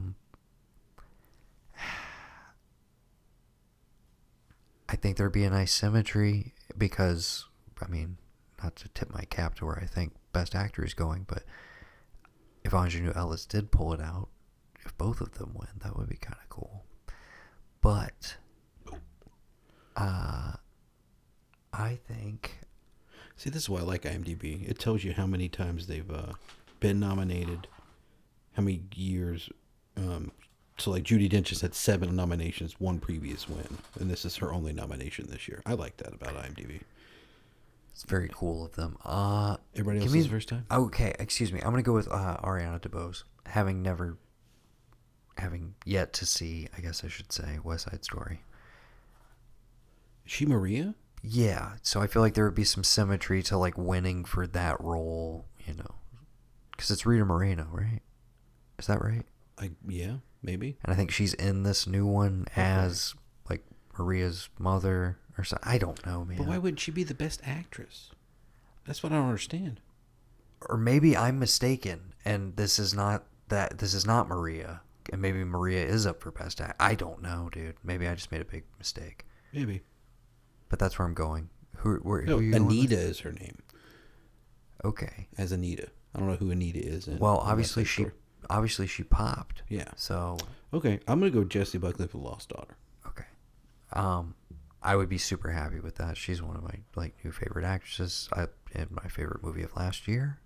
think there'd be a nice symmetry because, I mean, not to tip my cap to where I think Best Actor is going, but if Ingenue Ellis did pull it out, if both of them win, that would be kind of cool. But I think... See, this is why I like IMDb. It tells you how many times they've been nominated, how many years. So, like, Judi Dench has had 7 nominations, 1 previous win, and this is her only nomination this year. I like that about IMDb. It's very cool of them. Everybody else is the first time? Okay, excuse me. I'm going to go with Ariana DeBose. Having yet to see, I guess I should say, West Side Story. Is she Maria? Yeah, so I feel like there would be some symmetry to, like, winning for that role, you know. Because it's Rita Moreno, right? Is that right? Yeah, maybe. And I think she's in this new one as, like, Maria's mother or something. I don't know, man. But why wouldn't she be the Best Actress? That's what I don't understand. Or maybe I'm mistaken, and this is not Maria, and maybe Maria is up for Best Actor. I don't know, dude. Maybe I just made a big mistake. Maybe. But that's where I'm going. Who Anita is her name. Okay. As Anita. I don't know who Anita is. Well, obviously she popped. Yeah. So. Okay, I'm gonna go Jessie Buckley for Lost Daughter. Okay. I would be super happy with that. She's one of my new favorite actresses. In my favorite movie of last year.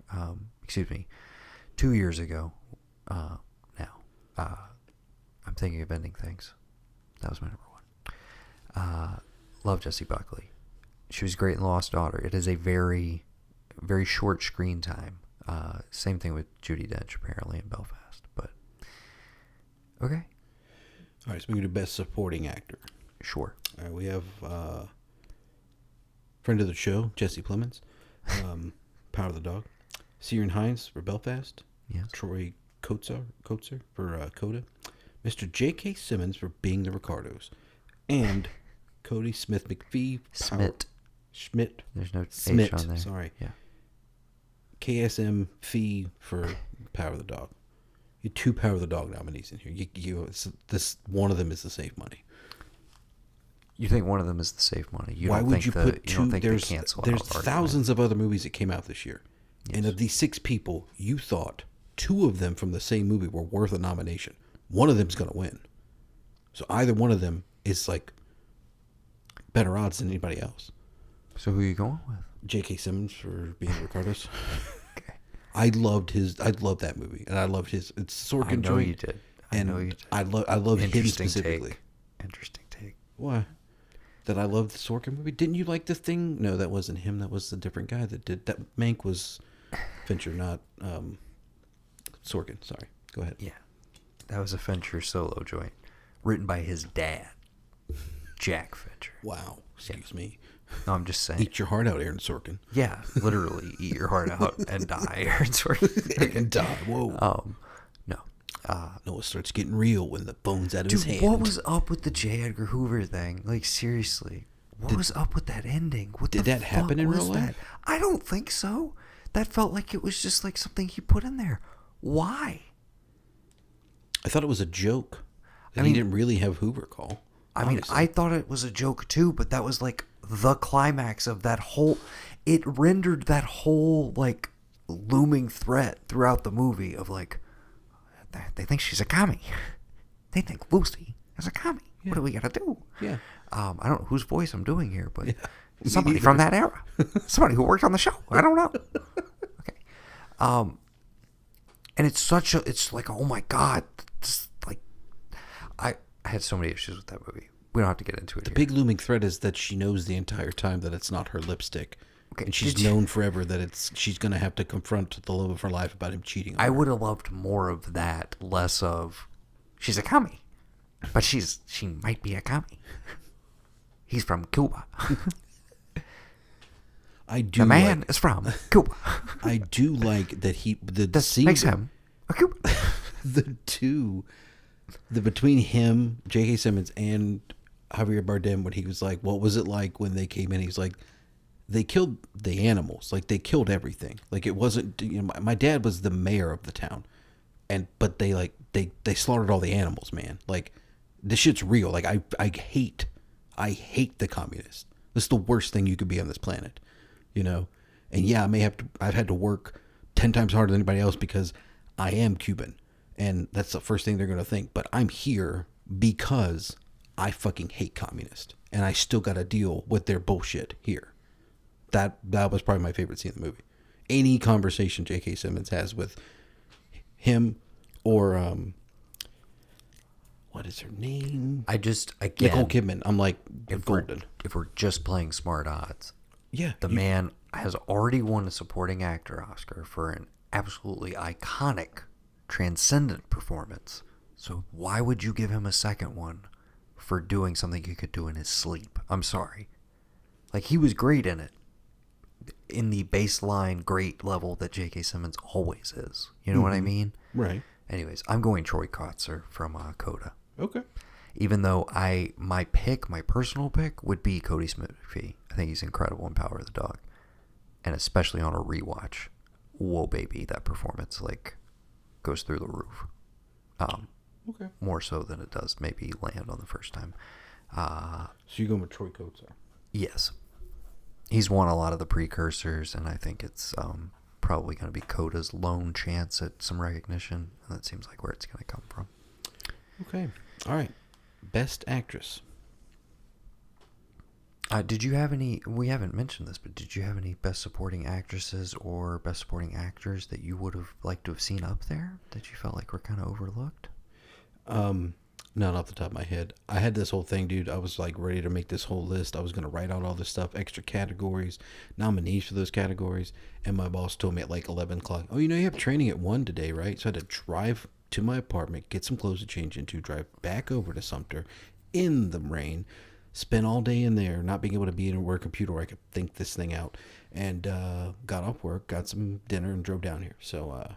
2 years ago. Now. I'm thinking of Ending Things. That was my number 1. Love Jessie Buckley. She was great in Lost Daughter. It is a very, very short screen time. Same thing with Judi Dench apparently in Belfast. But okay. All right, so we can do Best Supporting Actor. Sure. All right, we have friend of the show, Jesse Plemons, Power of the Dog. Ciarán Hinds for Belfast. Yes. Troy Kotsur for Coda. Mr. J.K. Simmons for Being the Ricardos. And Cody Smith McPhee. Schmidt. There's no Smith, H on there. Sorry. Yeah. KSM Fee for Power of the Dog. You had 2 Power of the Dog nominees in here. This one of them is the Save Money. You think one of them is the Save Money? Why would you put 2? You don't think they cancel there's out Argument? thousands of other movies that came out this year, and of these 6 people, you thought 2 of them from the same movie were worth a nomination. One of them's going to win. So either one of them is like better odds than anybody else. So who are you going with? J.K. Simmons for being Ricardo's. Okay. I loved that movie, and I loved his. It's Sorkin I know joint. you did. I love him specifically. Interesting take. Why? That I loved the Sorkin movie. Didn't you like the thing? No, that wasn't him. That was a different guy that did that. Mank was Fincher, not Sorkin. Sorry. Go ahead. Yeah, that was a Fincher solo joint, written by his dad, Jack Fincher. Wow. Excuse me. No, I'm just saying. Eat your heart out, Aaron Sorkin. Yeah, literally, eat your heart out and die, Aaron Sorkin. And die. Whoa. No. Noah starts getting real when the phone's out of his hand. What was up with the J. Edgar Hoover thing? Like, seriously, what was up with that ending? Did that happen in real life? I don't think so. That felt like it was just like something he put in there. Why? I thought it was a joke. He didn't really have Hoover call. Obviously. I thought it was a joke too, but that was like the climax of that whole. It rendered that whole like looming threat throughout the movie of like, they think she's a commie. They think Lucy is a commie. Yeah. What do we gotta do? Yeah. I don't know whose voice I'm doing here, but somebody from that era, somebody who worked on the show. I don't know. Okay. And it's like, oh my God, like, I had so many issues with that movie. We don't have to get into it. The big looming threat is that she knows the entire time that it's not her lipstick. Okay. And she's known forever that she's going to have to confront the love of her life about him cheating on her. I would have loved more of that, less of, she's a commie, but she might be a commie. He's from Cuba. The man is from Cuba. I do like that this makes him a Cuban. Between him, J.K. Simmons, and Javier Bardem, when he was like, what was it like when they came in? He's like, they killed the animals. Like, they killed everything. Like, it wasn't, my dad was the mayor of the town. But they slaughtered all the animals, man. Like, this shit's real. Like, I hate the communists. This is the worst thing you could be on this planet, And yeah, I've had to work 10 times harder than anybody else because I am Cuban. And that's the first thing they're going to think. But I'm here because I fucking hate communists. And I still got to deal with their bullshit here. That was probably my favorite scene in the movie. Any conversation J.K. Simmons has with him or, what is her name? Nicole Kidman. I'm like, golden. If we're just playing smart odds. Yeah. The man has already won a supporting actor Oscar for an absolutely iconic, transcendent performance. So why would you give him a second one for doing something he could do in his sleep? I'm sorry. Like, he was great in it. In the baseline great level that J.K. Simmons always is. You know what I mean? Right. Anyways, I'm going Troy Kotzer from Coda. Okay. Even though my personal pick would be Cody Smith-McPhee. I think he's incredible in Power of the Dog. And especially on a rewatch. Whoa, baby, that performance, like, goes through the roof. Okay. More so than it does maybe Land on the first time. So you're going with Troy Kotzer? Yes. He's won a lot of the precursors, and I think it's probably going to be Coda's lone chance at some recognition, and that seems like where it's going to come from. Okay. All right. Best Actress. Did you have any, we haven't mentioned this, but did you have any Best Supporting Actresses or Best Supporting Actors that you would have liked to have seen up there that you felt like were kind of overlooked? Not off the top of my head. I had this whole thing, dude. I was like ready to make this whole list. I was going to write out all this stuff, extra categories, nominees for those categories. And my boss told me at like 11 o'clock, oh, you have training at 1 today, right? So I had to drive to my apartment, get some clothes to change into, drive back over to Sumter in the rain, spend all day in there, not being able to be in a computer where I could think this thing out. And got off work, got some dinner, and drove down here. So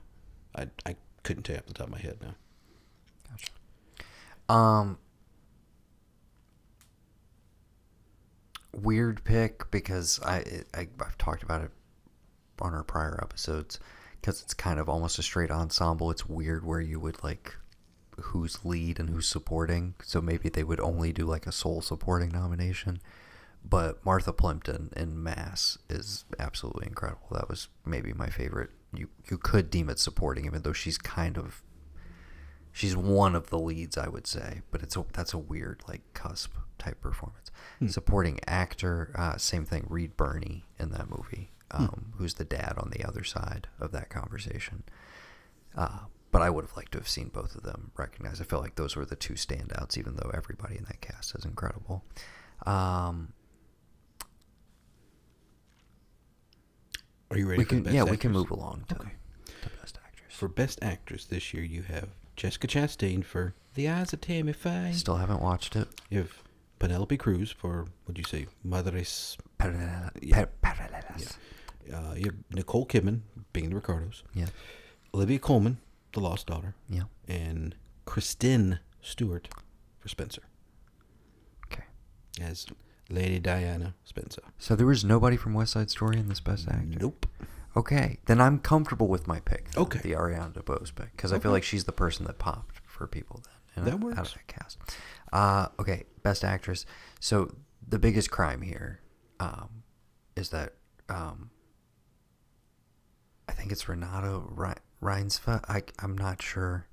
I couldn't tell you off the top of my head now. Gotcha. Weird pick because I've talked about it on our prior episodes. because it's kind of almost a straight ensemble. It's weird where you would like who's lead and who's supporting. So maybe they would only do like a sole supporting nomination. But Martha Plimpton in Mass is absolutely incredible. That was maybe my favorite. You could deem it supporting, even though she's one of the leads, I would say. But that's a weird like cusp type performance. Supporting actor, same thing. Reed Birney in that movie, who's the dad on the other side of that conversation. But I would have liked to have seen both of them recognized. I felt like those were the two standouts, even though everybody in that cast is incredible. Are you ready for Best Actress? We can move along to Best Actress. For Best Actress this year, you have Jessica Chastain for The Eyes of Tammy Faye. Still haven't watched it. You have Penelope Cruz for, what'd you say, Madres Paralelas. Yeah. You have Nicole Kidman, being the Ricardos. Yeah. Olivia Colman, The Lost Daughter. Yeah. And Kristen Stewart for Spencer. Okay. As Lady Diana Spencer. So there was nobody from West Side Story in this Best Actor? Nope. Okay. Then I'm comfortable with my pick. Okay. The Ariana DeBose pick. Because I feel like she's the person that popped for people then. That works. Out of that cast. Okay. Best Actress. So the biggest crime here is that I think it's Renata Reinsve. I'm not sure.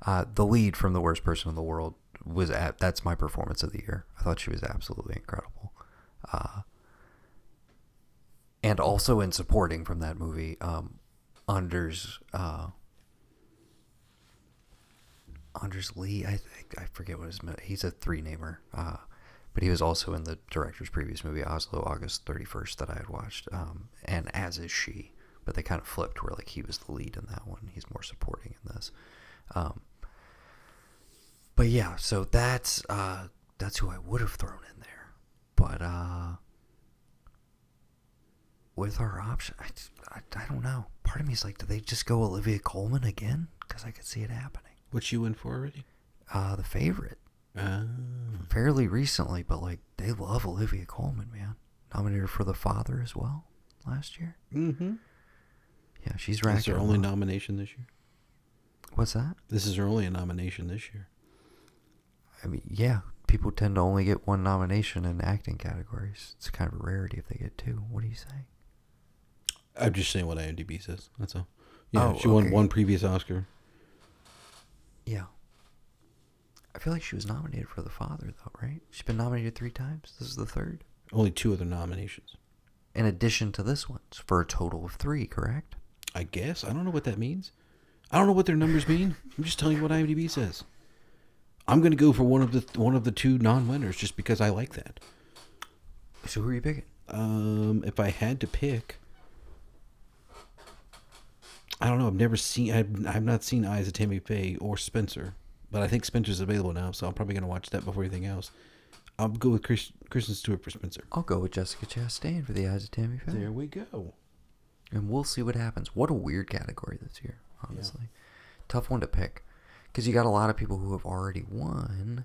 The lead from The Worst Person in the World that's my performance of the year. I thought she was absolutely incredible. And also in supporting from that movie, Anders Lee, I think. I forget what his he's a three-namer. But he was also in the director's previous movie, Oslo, August 31st, that I had watched. And as is she. But they kind of flipped where like he was the lead in that one. He's more supporting in this. But yeah, so that's who I would have thrown in there. But with our option, I don't know. Part of me is like, do they just go Olivia Colman again? Because I could see it happening. What you in for already? The Favorite. Fairly recently, but like they love Olivia Colman, man. Nominated her for The Father as well last year. Mm-hmm. Yeah, she's racking. Is her only nomination this year? What's that? This is her only nomination this year. I mean, yeah, people tend to only get one nomination in acting categories. It's kind of a rarity if they get two. What do you say? I'm just saying what IMDb says. That's all. Yeah, she won one previous Oscar. Yeah. I feel like she was nominated for The Father, though, right? She's been nominated 3 times. This is the 3rd. Only 2 other nominations. In addition to this one, for a total of 3, correct? I guess. I don't know what that means. I don't know what their numbers mean. I'm just telling you what IMDb says. I'm going to go for one of the 2 non-winners just because I like that. So who are you picking? If I had to pick, I don't know. I've not seen Eyes of Tammy Faye or Spencer, but I think Spencer's available now, so I'm probably going to watch that before anything else. I'll go with Kristen Stewart for Spencer. I'll go with Jessica Chastain for The Eyes of Tammy Faye. There we go. And we'll see what happens. What a weird category this year, honestly. Yeah. Tough one to pick. Because you got a lot of people who have already won,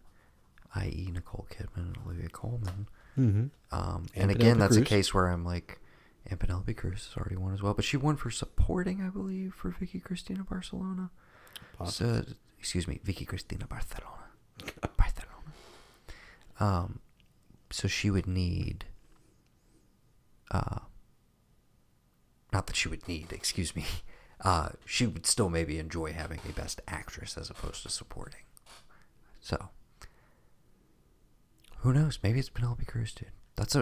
i.e. Nicole Kidman and Olivia Colman. Mm-hmm. And again, that's a case where I'm like, and Penelope Cruz has already won as well. But she won for supporting, I believe, for Vicky Cristina Barcelona. So, excuse me, Vicky Cristina Barcelona. So she would need, not that she would need, excuse me, she would still maybe enjoy having a Best Actress as opposed to supporting. So, who knows? Maybe it's Penelope Cruz, dude. That's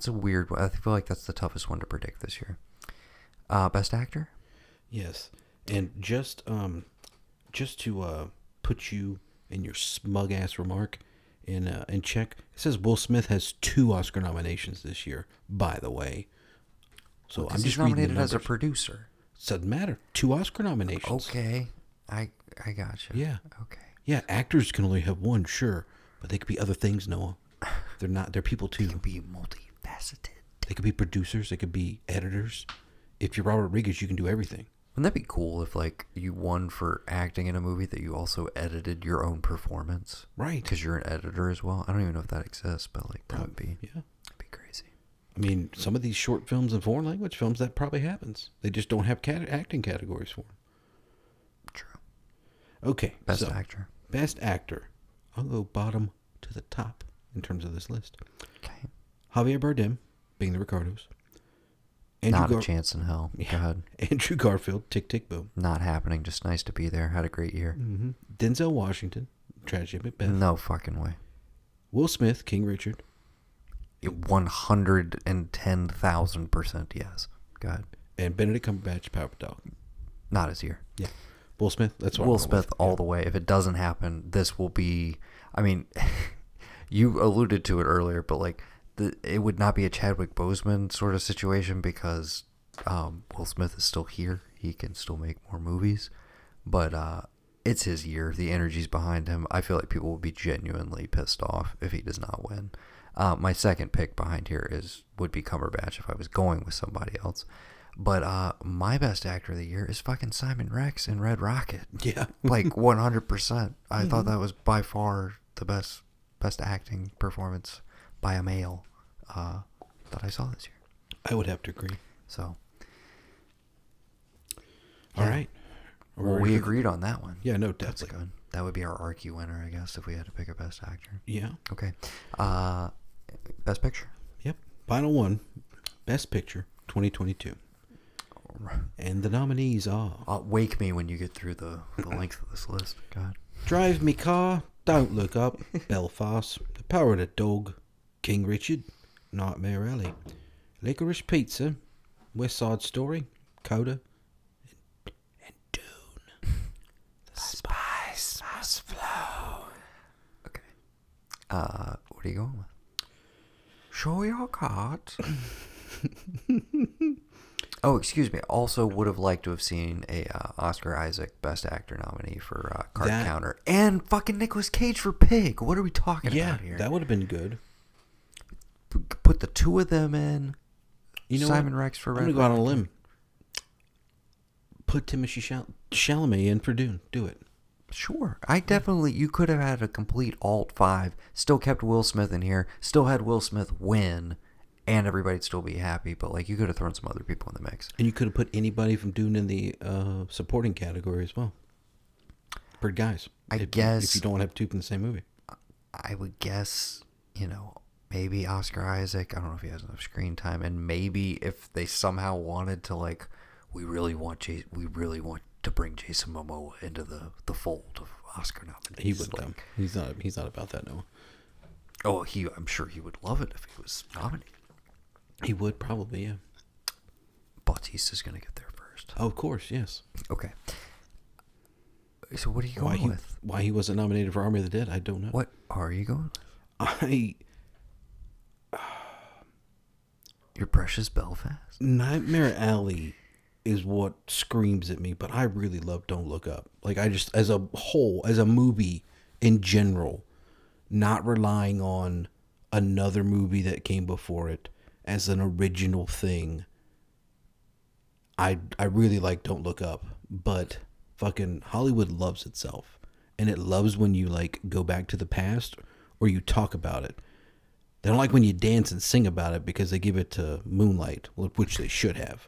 a weird one. I feel like that's the toughest one to predict this year. Best Actor? Yes. And just to put you in your smug ass remark in check, it says Will Smith has 2 Oscar nominations this year, by the way. So I'm just nominated as a producer. Doesn't matter. 2 Oscar nominations. Okay. I got you. Yeah. Okay. Yeah, actors can only have 1, sure. But they could be other things, Noah. They're people too. They can be multifaceted. They could be producers. They could be editors. If you're Robert Rodriguez, you can do everything. Wouldn't that be cool if, like, you won for acting in a movie that you also edited your own performance? Right. Because you're an editor as well. I don't even know if that exists, but, like, that would be... Yeah. That'd be crazy. I mean, some of these short films and foreign language films, that probably happens. They just don't have acting categories for them. True. Okay. Best actor. Best actor. I'll go bottom to the top in terms of this list. Okay. Javier Bardem, being the Ricardos. Not a chance in hell. Yeah. Go ahead. Andrew Garfield, Tick, Tick, Boom. Not happening. Just nice to be there. Had a great year. Mm-hmm. Denzel Washington, Tragedy of Macbeth. No fucking way. Will Smith, King Richard. 110,000% yes. Go ahead. And Benedict Cumberbatch, Power of the Dog. Not his year. Yeah. Will Smith, that's what Will Smith all the way. If it doesn't happen, this will be... I mean, you alluded to it earlier, but like, it would not be a Chadwick Boseman sort of situation because Will Smith is still here. He can still make more movies. But it's his year. The energy's behind him. I feel like people will be genuinely pissed off if he does not win. My second pick behind here would be Cumberbatch if I was going with somebody else. But my best actor of the year is fucking Simon Rex in Red Rocket. Yeah. Like 100%. I thought that was by far the best acting performance by a male that I saw this year. I would have to agree. So. All right. Well, we agreed on that one. Yeah, no, That's definitely. good. That would be our ARKIE winner, I guess, if we had to pick a best actor. Yeah. Okay. Best picture. Yep. Final one. Best Picture 2022. And the nominees are... wake me when you get through the length of this list. God. Drive Me Car, Don't Look Up, Belfast, The Power of the Dog, King Richard, Nightmare Alley, Licorice Pizza, West Side Story, Coda, and Dune. The spice must flow. Okay. What are you going with? Show your card. Oh, excuse me. Also would have liked to have seen a Oscar Isaac Best Actor nominee for Card Counter. And fucking Nicolas Cage for Pig. What are we talking about here? Yeah, that would have been good. Put the two of them in. You know Simon what? Rex for I'm Red going to go out on a Rocket. limb. Put Timothée Chalamet in for Dune. Do it. Sure. You could have had a complete alt 5, still kept Will Smith in here, still had Will Smith win, and everybody'd still be happy, but like you could have thrown some other people in the mix. And you could have put anybody from Dune in the supporting category as well. For guys. If you don't want to have two from the same movie. I would guess, maybe Oscar Isaac. I don't know if he has enough screen time, and maybe if they somehow wanted to, like, we really want to bring Jason Momoa into the fold of Oscar nominees. He would, like, he's not about that, no. Oh, I'm sure he would love it if he was nominated. He would probably, yeah. Bautista's going to get there first. Oh, of course, yes. Okay. So what are you going with? Why he wasn't nominated for Army of the Dead, I don't know. What are you going with? Your precious Belfast? Nightmare Alley is what screams at me, but I really love Don't Look Up. Like, I just, as a whole, as a movie in general, not relying on another movie that came before it as an original thing, I really like Don't Look Up, but fucking Hollywood loves itself, and it loves when you, like, go back to the past or you talk about it. They don't like when you dance and sing about it because they give it to Moonlight, which they should have.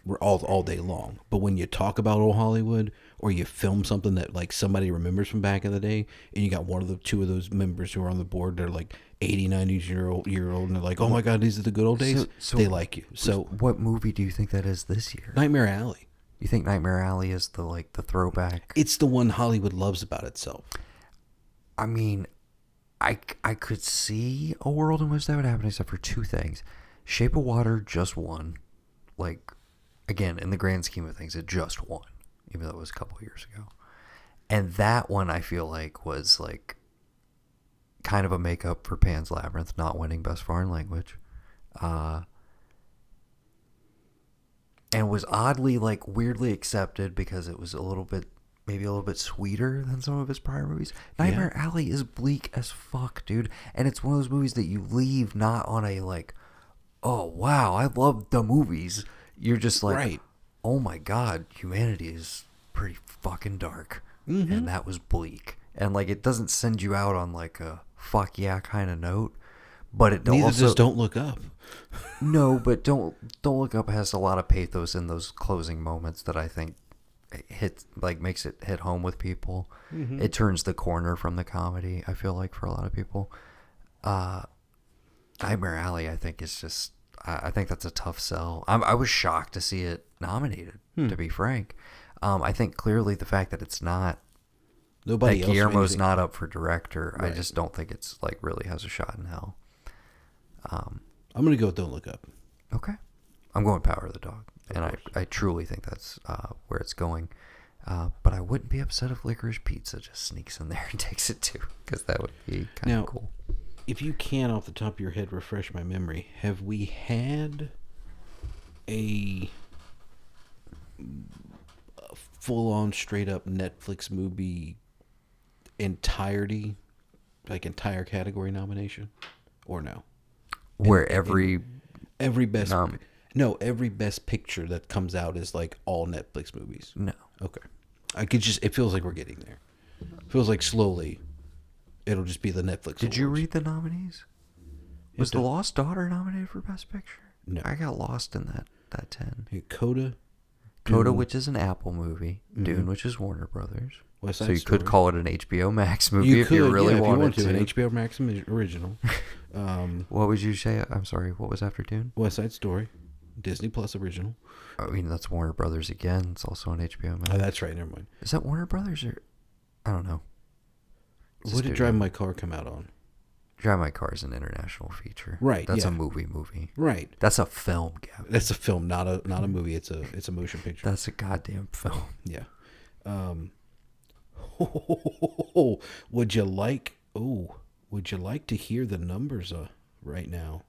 We're all day long. But when you talk about old Hollywood, or you film something that, like, somebody remembers from back in the day, and you got two of those members who are on the board, they're like 80, 90 year old, and they're like, oh my God, these are the good old days. So they like you. So what movie do you think that is this year? Nightmare Alley. You think Nightmare Alley is the throwback? It's the one Hollywood loves about itself. I mean, I could see a world in which that would happen, except for two things. Shape of Water just won. Like, again, in the grand scheme of things, it just won, even though it was a couple of years ago. And that one, I feel like, was like kind of a makeup for Pan's Labyrinth not winning Best Foreign Language. And was oddly, like, weirdly accepted because it was maybe a little bit sweeter than some of his prior movies. Nightmare Alley is bleak as fuck, dude. And it's one of those movies that you leave not on a, like, oh, wow, I love the movies. You're just like, right. Oh my God, humanity is pretty fucking dark. Mm-hmm. And that was bleak. And, like, it doesn't send you out on, like, a fuck yeah kind of note. But it Neither also does Don't Look Up. no, but don't look up has a lot of pathos in those closing moments that I think makes it hit home with people. Mm-hmm. It turns the corner from the comedy. I feel like for a lot of people, Nightmare Alley I think is just I think that's a tough sell. I was shocked to see it nominated. To be frank, I think clearly the fact that it's not. Nobody else. Guillermo's not up for director. Right. I just don't think it's like really has a shot in hell. I'm gonna go with Don't Look Up. Okay. I'm going Power of the Dog. And I truly think that's where it's going. But I wouldn't be upset if Licorice Pizza just sneaks in there and takes it too, because that would be kind of cool. If you can, off the top of your head, refresh my memory, have we had a full-on, straight-up Netflix movie entirety, like entire category nomination? Or no? Where every best every best picture that comes out is like all Netflix movies. No. Okay. It feels like we're getting there. It feels like slowly it'll just be the Netflix. Did you read the nominees? Was The Lost Daughter nominated for Best Picture? No. I got lost in that 10. Coda, which is an Apple movie. Mm-hmm. Dune, which is Warner Brothers. West Side so you Story. could call it an HBO Max movie if you really wanted to. An HBO Max original. What would you say? I'm sorry. What was after Dune? West Side Story, Disney Plus original. I mean, that's Warner Brothers again. It's also on HBO Max. Oh, that's right. Never mind. Is that Warner Brothers or I don't know. What did Drive My Car come out on? Drive My Car is an international feature. Right. That's a movie. Right. That's a film, Gavin. That's a film, not a movie. It's a motion picture. That's a goddamn film. Yeah. Would you like to hear the numbers right now?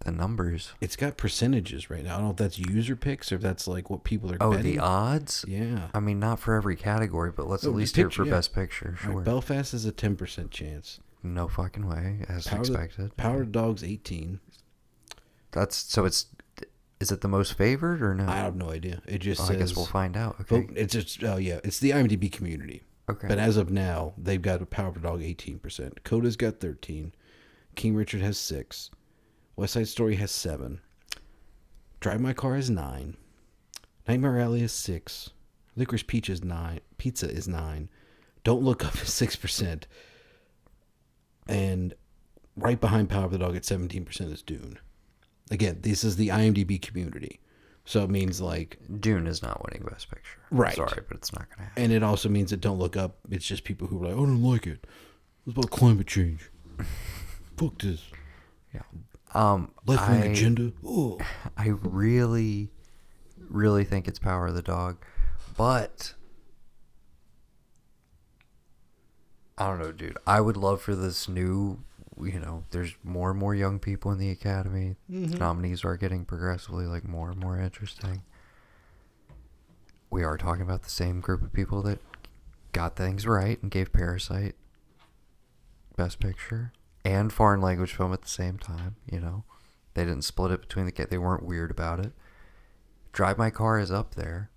The numbers. It's got percentages right now. I don't know if that's user picks or if that's like what people are betting. Oh, the odds? Yeah. I mean, not for every category, but let's at least hear it for Best Picture. Sure. Right, Belfast is a 10% chance. No fucking way, as expected. Power of the Dog's 18. Is it the most favored or no? I have no idea. It just says. I guess we'll find out. Okay. It's just it's the IMDb community. Okay. But as of now, they've got a Power of the Dog 18%. Coda's got 13. King Richard has 6. West Side Story has 7. Drive My Car has 9. Nightmare Alley is 6. Licorice Pizza is 9. Don't Look Up is 6%. And right behind Power of the Dog at 17% is Dune. Again, this is the IMDb community. So it means like... Dune is not winning Best Picture. Right. Sorry, but it's not going to happen. And it also means that Don't Look Up, it's just people who are like, I don't like it. It's about climate change. Fuck this. Yeah. Left-wing agenda. Oh. I really, really think it's Power of the Dog. But... I don't know, dude. I would love for this new, there's more and more young people in the Academy. Mm-hmm. The nominees are getting progressively more and more interesting. We are talking about the same group of people that got things right and gave Parasite Best Picture and Foreign Language Film at the same time. They didn't split it between they weren't weird about it. Drive My Car is up there.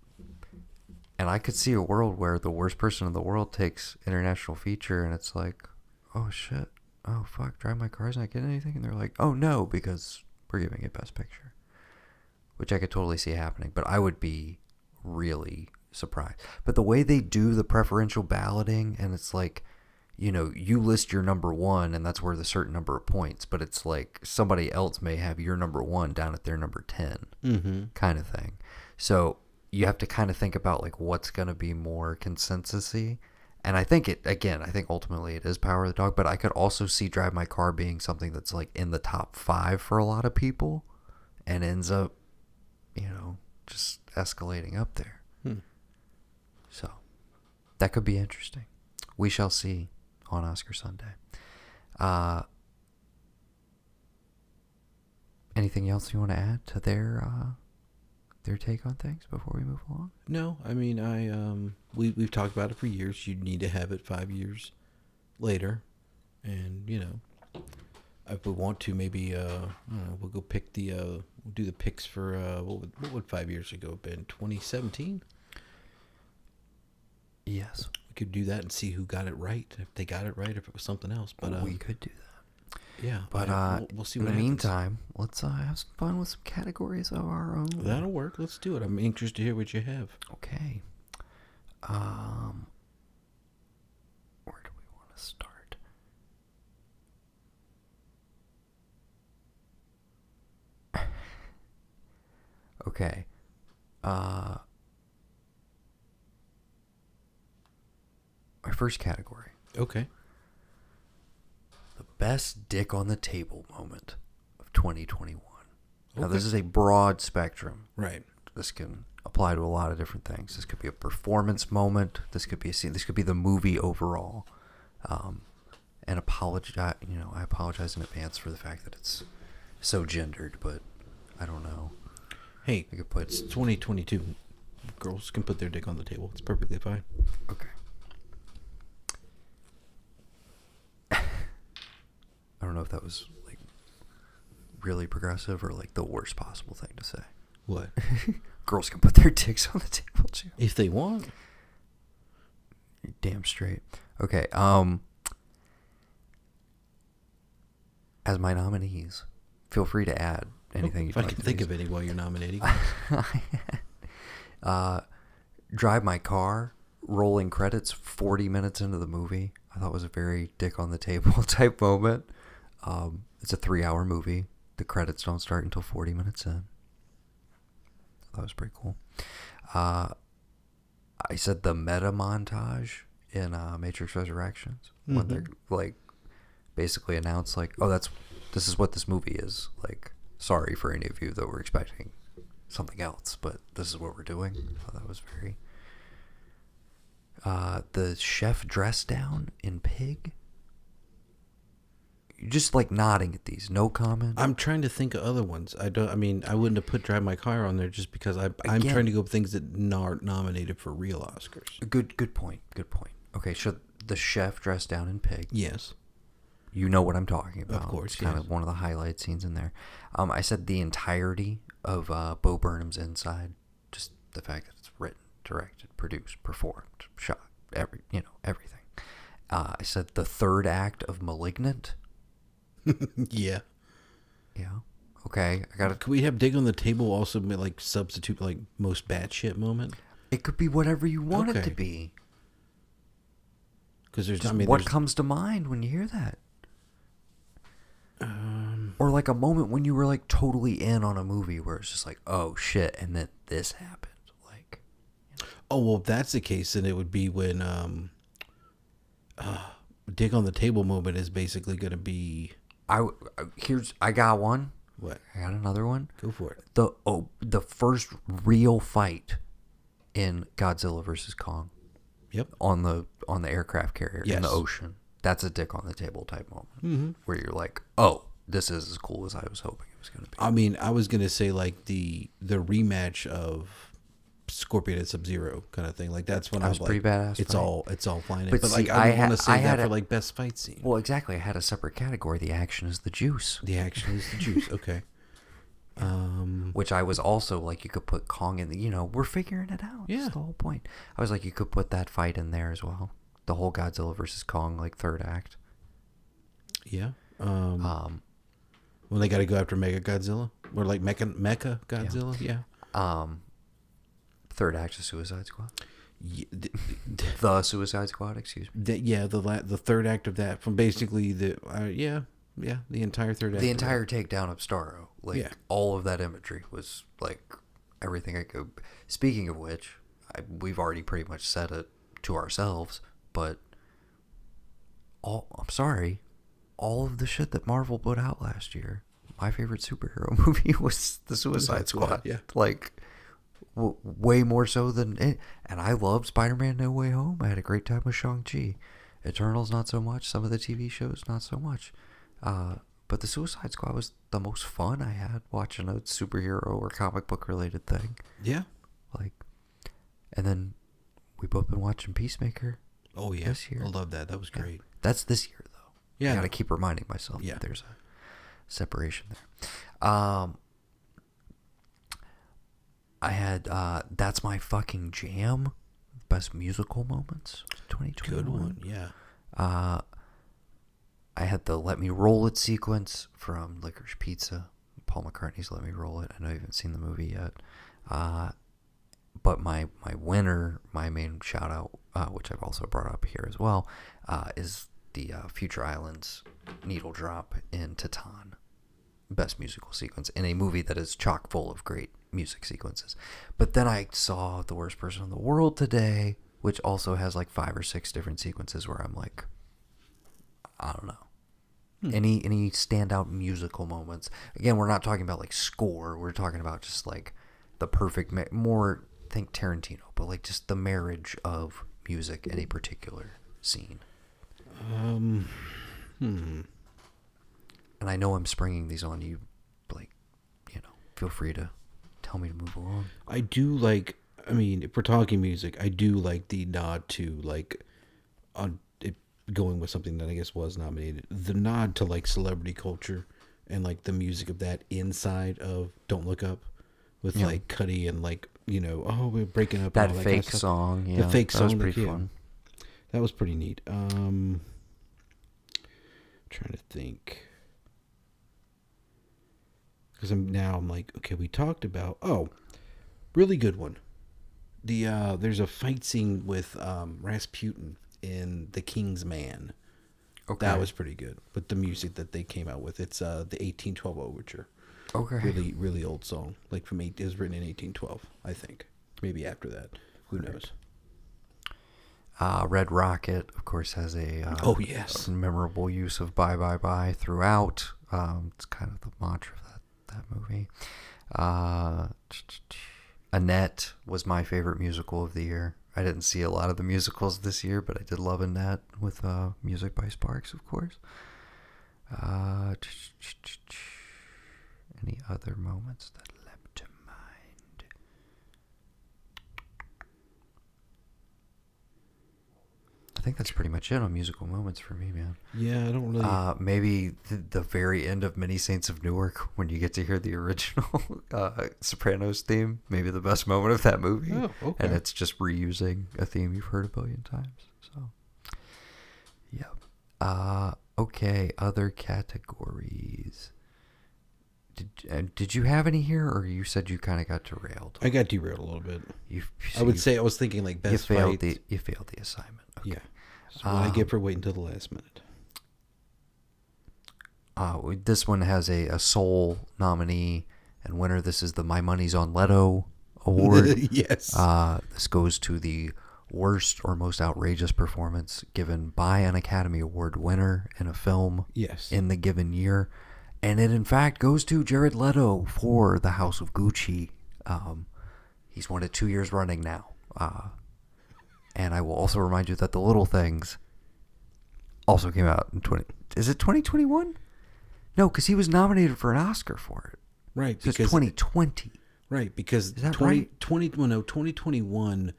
And I could see a world where the worst person in the world takes international feature and it's like, oh shit, oh fuck, Drive My Car's not getting anything. And they're like, oh no, because we're giving it Best Picture. Which I could totally see happening, but I would be really surprised. But the way they do the preferential balloting, and it's like, you list your number 1 and that's worth a certain number of points, but it's like somebody else may have your number 1 down at their number 10 kind of thing. So you have to kind of think about what's going to be more consensus-y. And I think ultimately it is Power of the Dog, but I could also see Drive My Car being something that's in the top 5 for a lot of people and ends up, just escalating up there. So that could be interesting. We shall see on Oscar Sunday. Anything else you want to add to their take on things before we move along? No, I mean, we've talked about it for years. You need to have it 5 years later, and if we want to, maybe we'll go pick we'll do the picks for what would 5 years ago have been? 2017. Yes, we could do that and see who got it right. If they got it right, if it was something else, but we could do that. Yeah. But we'll see in what the happens. meantime, let's have some fun with some categories of our own. That'll work. Let's do it. I'm anxious to hear what you have. Okay. Where do we want to start? Okay. My first category. Okay. The best dick on the table moment of 2021. Now, Okay. this is a broad spectrum. Right. This can apply to a lot of different things. This could be a performance moment. This could be a scene. This could be the movie overall. And apologize. I apologize in advance for the fact that it's so gendered, but I don't know. Hey, I could put it's 2022. Girls can put their dick on the table. It's perfectly fine. Okay. I don't know if that was like really progressive or like the worst possible thing to say. What? Girls can put their dicks on the table too. If they want. You're damn straight. Okay. As my nominees, feel free to add anything If I can think of any while you're nominating. Drive My Car, rolling credits 40 minutes into the movie. I thought was a very dick on the table type moment. It's a 3-hour movie. The credits don't start until 40 minutes in. That was pretty cool. I said the meta montage in Matrix Resurrections when they're like basically announced like, oh, this is what this movie is. Like, sorry for any of you that were expecting something else, but this is what we're doing. So that was very. The chef dress down in Pig. You're just like nodding at these, no comment. I'm trying to think of other ones. I wouldn't have put Drive My Car on there just because I'm Again, trying to go with things that aren't nominated for real Oscars. Good point. Okay, so the chef dressed down in Pig. Yes. You know what I'm talking about. Of course, it's kind of one of the highlight scenes in there. I said the entirety of Bo Burnham's Inside. Just the fact that it's written, directed, produced, performed, shot, everything. I said the third act of Malignant. Yeah. Yeah. Okay. I got Could we have Dig on the Table also be like substitute like most batshit moment? It could be whatever you want it to Okay. be. Because there's, Just what comes to mind when you hear that? Or like a moment when you were like totally in on a movie where it's just like, oh shit, and then this happened. Like, Oh, well, if that's the case, then it would be when Dig on the Table moment is basically going to be... I got one. What? I got another one. Go for it. The first real fight in Godzilla versus Kong. Yep. On the aircraft carrier in the Yes. ocean. That's a dick on the table type moment. Where you're like, oh, this is as cool as I was hoping it was going to be. I mean, I was going to say like the rematch of Scorpion and Sub-Zero kind of thing. Like that's when That I was was pretty like, badass it's fight. all flying. But But see, like I would want to I say had that a- for like best fight scene. Well, exactly. I had a separate category. The action is the juice. The action is the juice. Okay. Which I was also like, you could put Kong in the, we're figuring it out. Yeah. That's the whole point. I was like, you could put that fight in there as well. The whole Godzilla versus Kong, like third act. Yeah. When they got to go after Mega Godzilla or like Mecha Godzilla. Yeah. Third act of Suicide Squad. Yeah, The Suicide Squad, excuse me. the third act of that from basically the entire third act. The of that. entire takedown of Starro. Like, Yeah. all of that imagery was like everything I could. Speaking of which, we've already pretty much said it to ourselves, but I'm sorry, all of the shit that Marvel put out last year, my favorite superhero movie was the Suicide Squad. Yeah. Like, way more so than it. And I loved Spider-Man No Way Home. I had a great time with Shang-Chi. Eternals, not so much. Some of the TV shows, not so much. But the Suicide Squad was the most fun I had watching a superhero or comic book related thing. Yeah. Like, and then we've both been watching Peacemaker. Oh yeah. This year. I love that. That was great. That's this year though. Yeah. I gotta keep reminding myself Yeah. that there's a separation there. I had That's My Fucking Jam, best musical moments 2021. Good one. Yeah. I had the Let Me Roll It sequence from Licorice Pizza. Paul McCartney's Let Me Roll It. I know you haven't seen the movie yet. But my winner, my main shout out, which I've also brought up here as well, is the Future Islands needle drop in Titan. Best musical sequence in a movie that is chock full of great music sequences. But then I saw The Worst Person in the World today, which also has like 5 or 6 different sequences where I'm like, I don't know. Any standout musical moments? Again, we're not talking about like score. We're talking about just like the perfect, more think Tarantino, but like just the marriage of music in a particular scene. And I know I'm springing these on you, like, feel free to tell me to move along. I do like, I mean, if we're talking music, I do like the nod to, like, on it going with something that I guess was nominated, the nod to, like, celebrity culture and, like, the music of that inside of Don't Look Up with, like, Cuddy and, like, oh, we're breaking up. That and all fake kind of song, yeah. The fake song. That was pretty fun. That was pretty neat. Trying to think. Because I'm like, okay, we talked about, really good one. There's a fight scene with Rasputin in The King's Man. Okay. That was pretty good. With the music that they came out with. It's the 1812 Overture. Okay. Really, really old song. Like it was written in 1812, I think. Maybe after that. Who knows? Red Rocket, of course, has a memorable use of Bye Bye Bye throughout. It's kind of the mantra of that movie. Annette was my favorite musical of the year. I didn't see a lot of the musicals this year, but I did love Annette with music by Sparks, of course. Any other moments that leapt to mind? I think that's pretty much it on musical moments for me, man. Yeah, I don't really... maybe the very end of Many Saints of Newark, when you get to hear the original Sopranos theme, maybe the best moment of that movie. Oh, okay. And it's just reusing a theme you've heard a billion times. So, yeah. Okay, other categories. Did you have any here, or you said you kind of got derailed? I got derailed a little bit. I would say I was thinking like best fight. You failed the assignment. Okay. Yeah. So what I get for waiting until the last minute. This one has a Soul nominee and winner. This is the My Money's on Leto award. Yes. This goes to the worst or most outrageous performance given by an Academy Award winner in a film in the given year. And it, in fact, goes to Jared Leto for The House of Gucci. He's won it 2 years running now. And I will also remind you that The Little Things also came out in 2021? No, because he was nominated for an Oscar for it. Right. So because 2020. Right, because is that right? 2021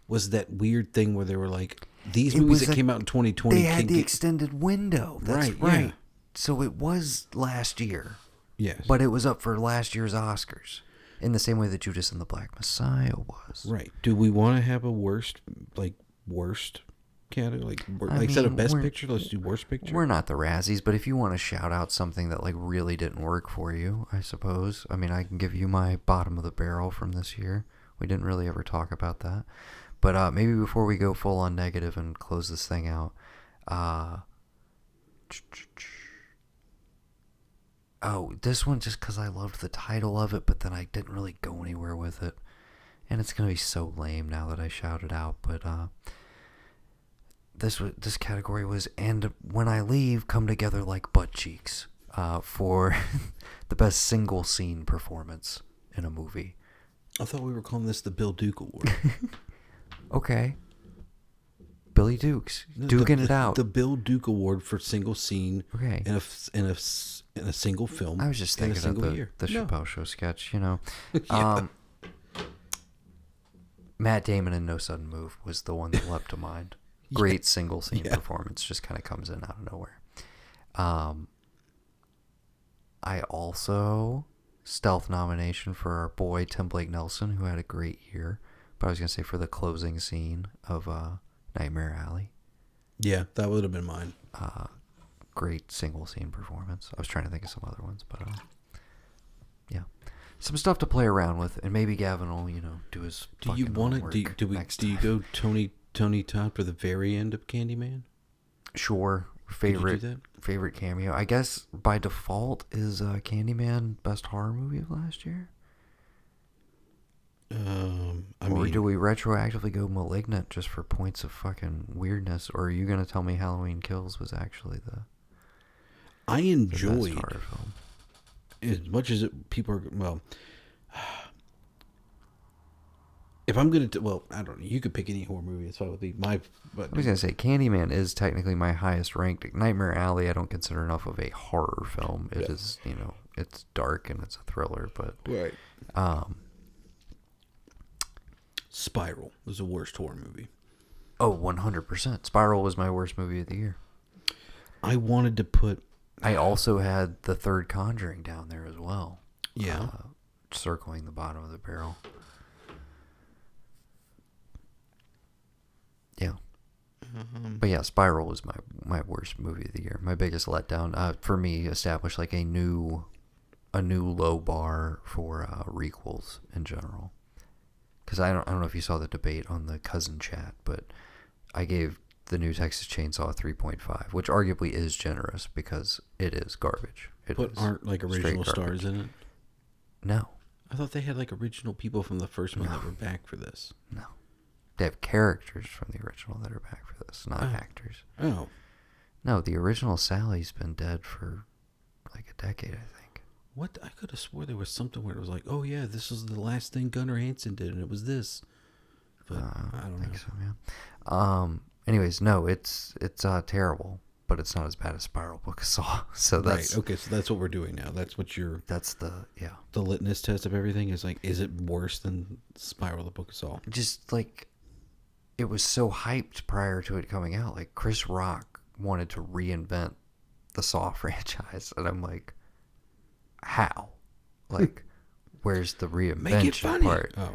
was that weird thing where they were like, these movies that came out in 2020. They had the extended window. That's right. Yeah. So it was last year. Yes. But it was up for last year's Oscars. In the same way that Judas and the Black Messiah was. Right. Do we want to have a worst category? Instead of best picture, let's do worst picture? We're not the Razzies, but if you want to shout out something that like really didn't work for you, I suppose. I mean, I can give you my bottom of the barrel from this year. We didn't really ever talk about that. But maybe before we go full on negative and close this thing out, this one just because I loved the title of it, but then I didn't really go anywhere with it. And it's going to be so lame now that I shout it out, but this category was And When I Leave, Come Together Like Butt Cheeks for the best single scene performance in a movie. I thought we were calling this the Bill Duke Award. Okay. Billy Dukes. Duking it out. The Bill Duke Award for single scene in a single film. I was just thinking of the Chappelle Show sketch, Yeah. Matt Damon in No Sudden Move was the one that leapt to mind. Great single scene performance, just kind of comes in out of nowhere. I also stealth nomination for our boy Tim Blake Nelson, who had a great year. But I was gonna say for the closing scene of Nightmare Alley. Yeah, that would have been mine. great single scene performance. I was trying to think of some other ones, but yeah, some stuff to play around with, and maybe Gavin will do his. Do you want to do you go Tony Todd for the very end of Candyman? Sure. Favorite cameo, I guess by default is Candyman best horror movie of last year. Or do we retroactively go Malignant just for points of fucking weirdness? Or are you gonna tell me Halloween Kills was actually I enjoyed the best horror film? As much as people are if I'm gonna I don't know. You could pick any horror movie. It's fine with me. I was gonna say Candyman is technically my highest ranked. Nightmare Alley I don't consider enough of a horror film. It is it's dark and it's a thriller, but right. Spiral was the worst horror movie. Oh, 100%. Spiral was my worst movie of the year. I wanted to put. I also had the third Conjuring down there as well. Yeah. Circling the bottom of the barrel. Yeah. But yeah, Spiral was my worst movie of the year. My biggest letdown. For me, established like a new low bar for requels in general. Because I don't know if you saw the debate on the cousin chat, but I gave the new Texas Chainsaw a 3.5, which arguably is generous because it is garbage. Aren't like original stars in it? No. I thought they had like original people from the first one that were back for this. No. They have characters from the original that are back for this, not actors. Oh. No, the original Sally's been dead for like a decade, I think. What? I could have swore there was something where it was like, oh yeah, this was the last thing Gunnar Hansen did, and it was this. But I don't think so, man. Anyways, no, it's terrible, but it's not as bad as Spiral Book of Saw. So that's right. Okay, so that's what we're doing now. That's what the litmus test of everything is like. Is it worse than Spiral the Book of Saw? Just like it was so hyped prior to it coming out. Like Chris Rock wanted to reinvent the Saw franchise, and I'm like, how? Like, where's the reinvention part? Oh,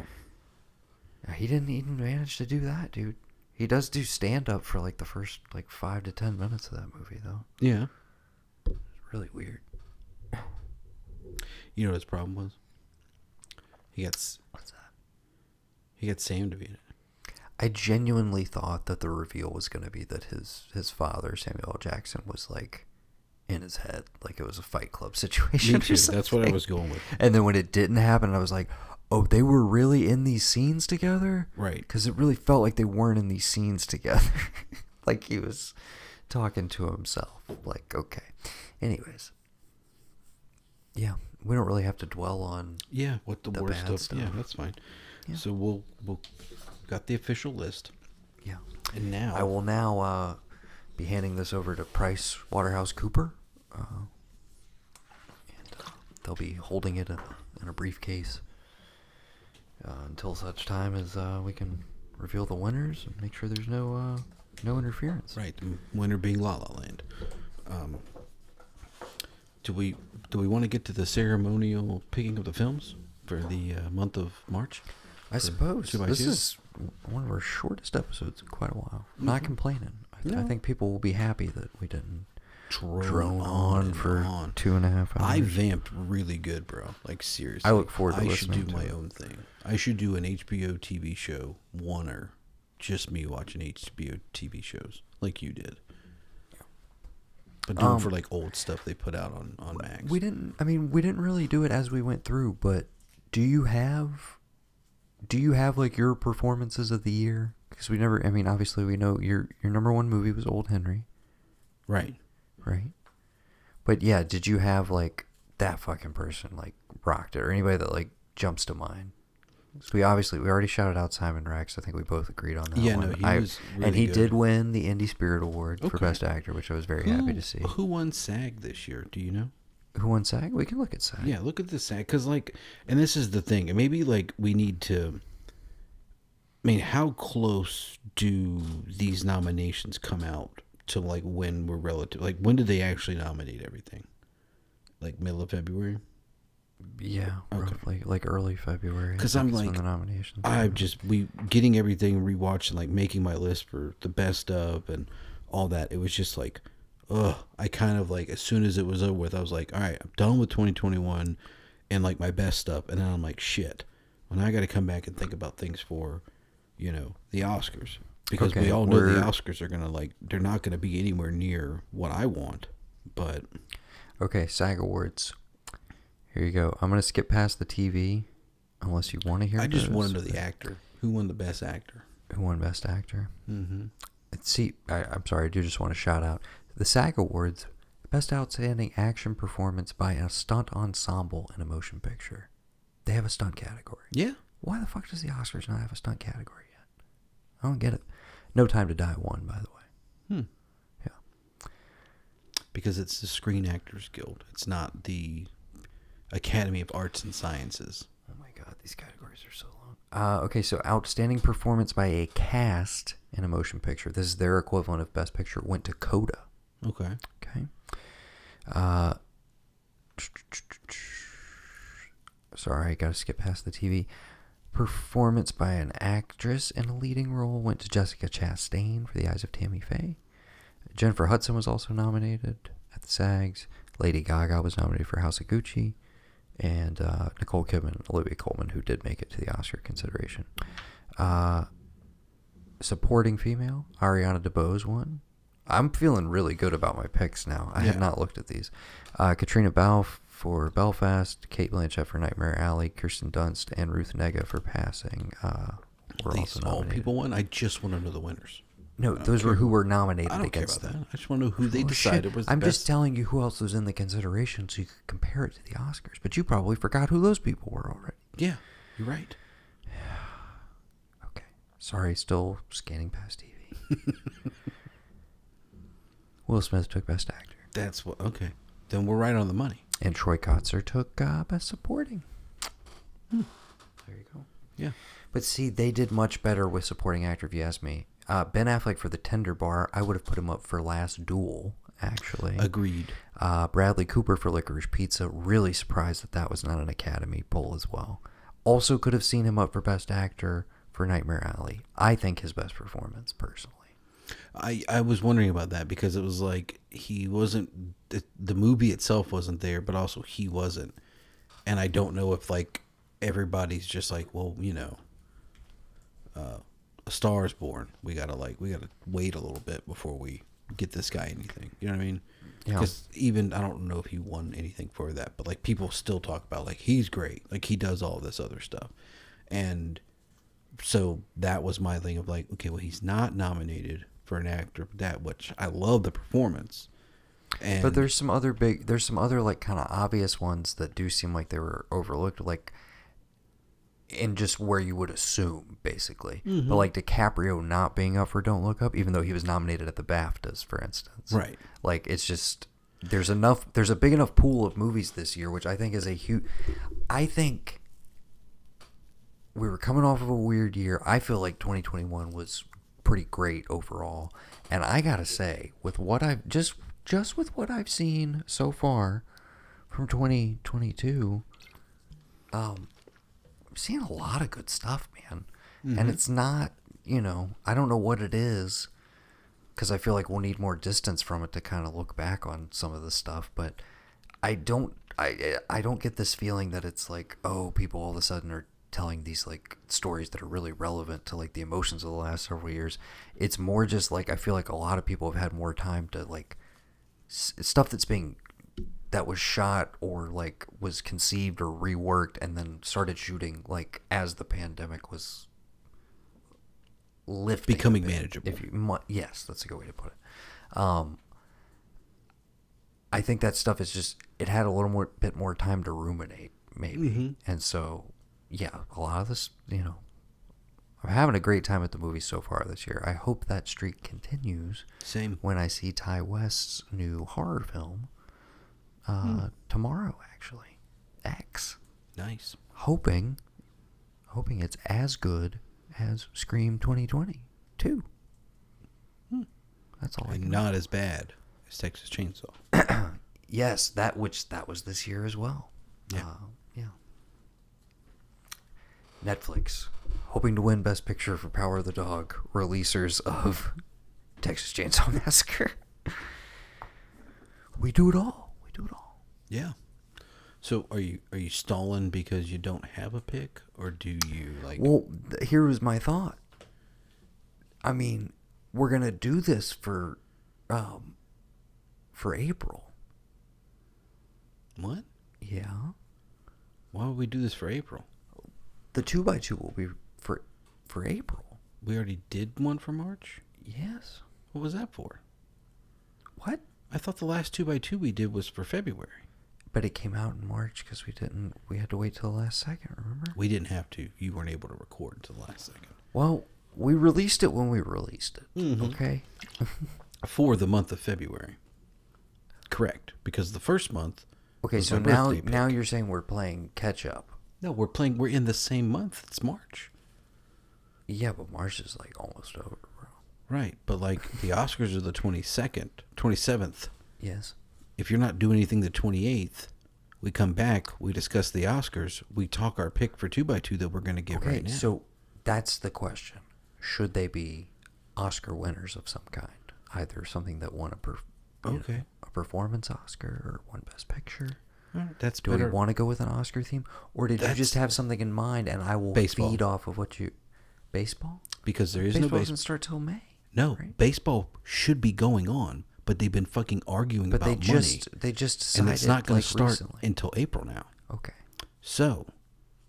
he didn't even manage to do that, dude. He does do stand up for like the first 5 to 10 minutes of that movie, though. Yeah, it's really weird. You know what his problem was? What's that? He got Sam to be in it. I genuinely thought that the reveal was going to be that his father, Samuel L. Jackson, was like in his head, like it was a Fight Club situation. Me too. That's what I was going with. And then when it didn't happen, I was like, oh, they were really in these scenes together? Right. Because it really felt like they weren't in these scenes together. Like he was talking to himself. Like, okay. Anyways. Yeah, we don't really have to dwell on what the worst bad stuff. Yeah, that's fine. Yeah. So we'll got the official list. Yeah. And now I will now be handing this over to Price Waterhouse Cooper. And they'll be holding it in a briefcase until such time as we can reveal the winners and make sure there's no interference. Right, the winner being La La Land. Do we want to get to the ceremonial picking of the films for the month of March? I suppose this is one of our shortest episodes in quite a while. I'm not complaining. I think people will be happy that we didn't drone on for 2.5 hours. I vamped really good, bro. Like, seriously. I look forward to I listening should do my own thing. I should do an HBO TV show, oneer. Just me watching HBO TV shows, like you did. But do it for, like, old stuff they put out on Max. We didn't really do it as we went through, but do you have like your performances of the year? Because we never, obviously we know your number one movie was Old Henry. Right. But yeah, did you have like that fucking person like rocked it, or anybody that like jumps to mind? So we already shouted out Simon Rex. I think we both agreed on that. Yeah, one. No, he was really and he good. did win the Indie Spirit Award for Best Actor, which I was very happy to see. Who won SAG this year? Do you know? Who won SAG? We can look at SAG. Yeah, look at the SAG, because like, and this is the thing, and maybe like we need to. How close do these nominations come out to like when we're relative? Like, when did they actually nominate everything? Like middle of February? Yeah, roughly like early February. Because I'm like, the nominations. I'm just getting everything rewatched and like making my list for the best of and all that. It was just like, I kind of like, as soon as it was over with, I was like, all right, I'm done with 2021 and like my best stuff. And then I'm like, shit. Well, now I got to come back and think about things for, the Oscars. Because we all know the Oscars are going to like, they're not going to be anywhere near what I want. But. Okay, SAG Awards. Here you go. I'm going to skip past the TV unless you want to hear I just want to know the actor. Who won the best actor? Who won best actor? Mm-hmm. See, I'm sorry, I do just want to shout out the SAG Awards, Best Outstanding Action Performance by a Stunt Ensemble in a Motion Picture. They have a stunt category. Yeah. Why the fuck does the Oscars not have a stunt category yet? I don't get it. No Time to Die won, by the way. Yeah. Because it's the Screen Actors Guild. It's not the Academy of Arts and Sciences. Oh my god, these categories are so long. Okay, so Outstanding Performance by a Cast in a Motion Picture. This is their equivalent of Best Picture. Went to Coda. Okay. Sorry, I gotta skip past the TV. Performance by an actress in a leading role went to Jessica Chastain for The Eyes of Tammy Faye. Jennifer Hudson was also nominated at the SAGs. Lady Gaga was nominated for House of Gucci. And Nicole Kidman and Olivia Colman, who did make it to the Oscar consideration. Supporting female, Ariana DeBose won. I'm feeling really good about my picks now. I have not looked at these. Katrina Balfe for Belfast, Cate Blanchett for Nightmare Alley, Kirsten Dunst, and Ruth Negga for Passing. Were These also nominated. all people won? I just want to know the winners. No, those were who were nominated I don't against care about them. that. I just want to know who they decided was the I'm best. just telling you who else was in the consideration so you could compare it to the Oscars. But you probably forgot who those people were already. Yeah, you're right. Okay. Sorry, still scanning past TV. Will Smith took Best Actor. That's what. Okay, then we're right on the money. And Troy Kotsur took Best Supporting. There you go. Yeah. But see, they did much better with Supporting Actor, if you ask me. Ben Affleck for The Tender Bar, I would have put him up for Last Duel, actually. Agreed. Bradley Cooper for Licorice Pizza, really surprised that was not an Academy poll as well. Also could have seen him up for Best Actor for Nightmare Alley. I think his best performance, personally. I was wondering about that because it was like he wasn't, the movie itself wasn't there, but also he wasn't. And I don't know if like everybody's just like, well, A Star is Born. We gotta wait a little bit before we get this guy anything. You know what I mean? Yeah. Because even, I don't know if he won anything for that, but like people still talk about like he's great, like he does all this other stuff, and so that was my thing of like, okay, well he's not nominated for an actor, which I love the performance. But there's some other like kind of obvious ones that do seem like they were overlooked, like in just where you would assume, basically. Mm-hmm. But like DiCaprio not being up for Don't Look Up, even though he was nominated at the BAFTAs, for instance. Right. Like it's just there's a big enough pool of movies this year, which I think is a huge. I think we were coming off of a weird year. I feel like 2021 was pretty great overall, and I gotta say, with what I've just with what I've seen so far from 2022, I'm seeing a lot of good stuff, man. Mm-hmm. And it's not, I don't know what it is, because I feel like we'll need more distance from it to kind of look back on some of the stuff. But I don't get this feeling that it's like, oh, people all of a sudden are telling these like stories that are really relevant to like the emotions of the last several years. It's more just like I feel like a lot of people have had more time to like stuff that was shot or like was conceived or reworked and then started shooting like as the pandemic was lifting, becoming manageable. Yes, that's a good way to put it. I think that stuff is just, it had a little bit more time to ruminate, maybe. Mm-hmm. And so, yeah, a lot of this, I'm having a great time at the movies so far this year. I hope that streak continues. Same. When I see Ty West's new horror film tomorrow, actually. X. Nice. Hoping it's as good as Scream 2022. That's all. And not as bad as Texas Chainsaw. Yes, that was this year as well. Yeah. Yeah. Netflix, hoping to win Best Picture for Power of the Dog, releasers of Texas Chainsaw Massacre. We do it all. We do it all. Yeah. So are you stalling because you don't have a pick, or do you like? Well, here was my thought. I mean, we're gonna do this for April. What? Yeah. Why would we do this for April? The 2x2 will be for April. We already did one for March. Yes. What was that for? What? I thought the last 2x2 we did was for February. But it came out in March because we had to wait till the last second, remember? We didn't have to. You weren't able to record until the last second. Well, we released it when we released it. Mm-hmm. Okay? For the month of February. Correct. Because the first month. Okay, so now you're saying we're playing catch up. No, we're in the same month. It's March. Yeah, but March is like almost over, bro. Right, but like the Oscars are the 27th. Yes. If you're not doing anything the 28th, we come back, we discuss the Oscars, we talk our pick for 2x2 that we're going to give right now. So that's the question. Should they be Oscar winners of some kind? Either something that won a performance Oscar or won Best Picture? That's Do better. we want to go with an Oscar theme? Or did you just have something in mind and I will feed off of what you... Baseball? Because there is no baseball. Doesn't start till May. No, right? Baseball should be going on, but they've been fucking arguing about money. They just decided, and it's not going to start recently. until April now. Okay. So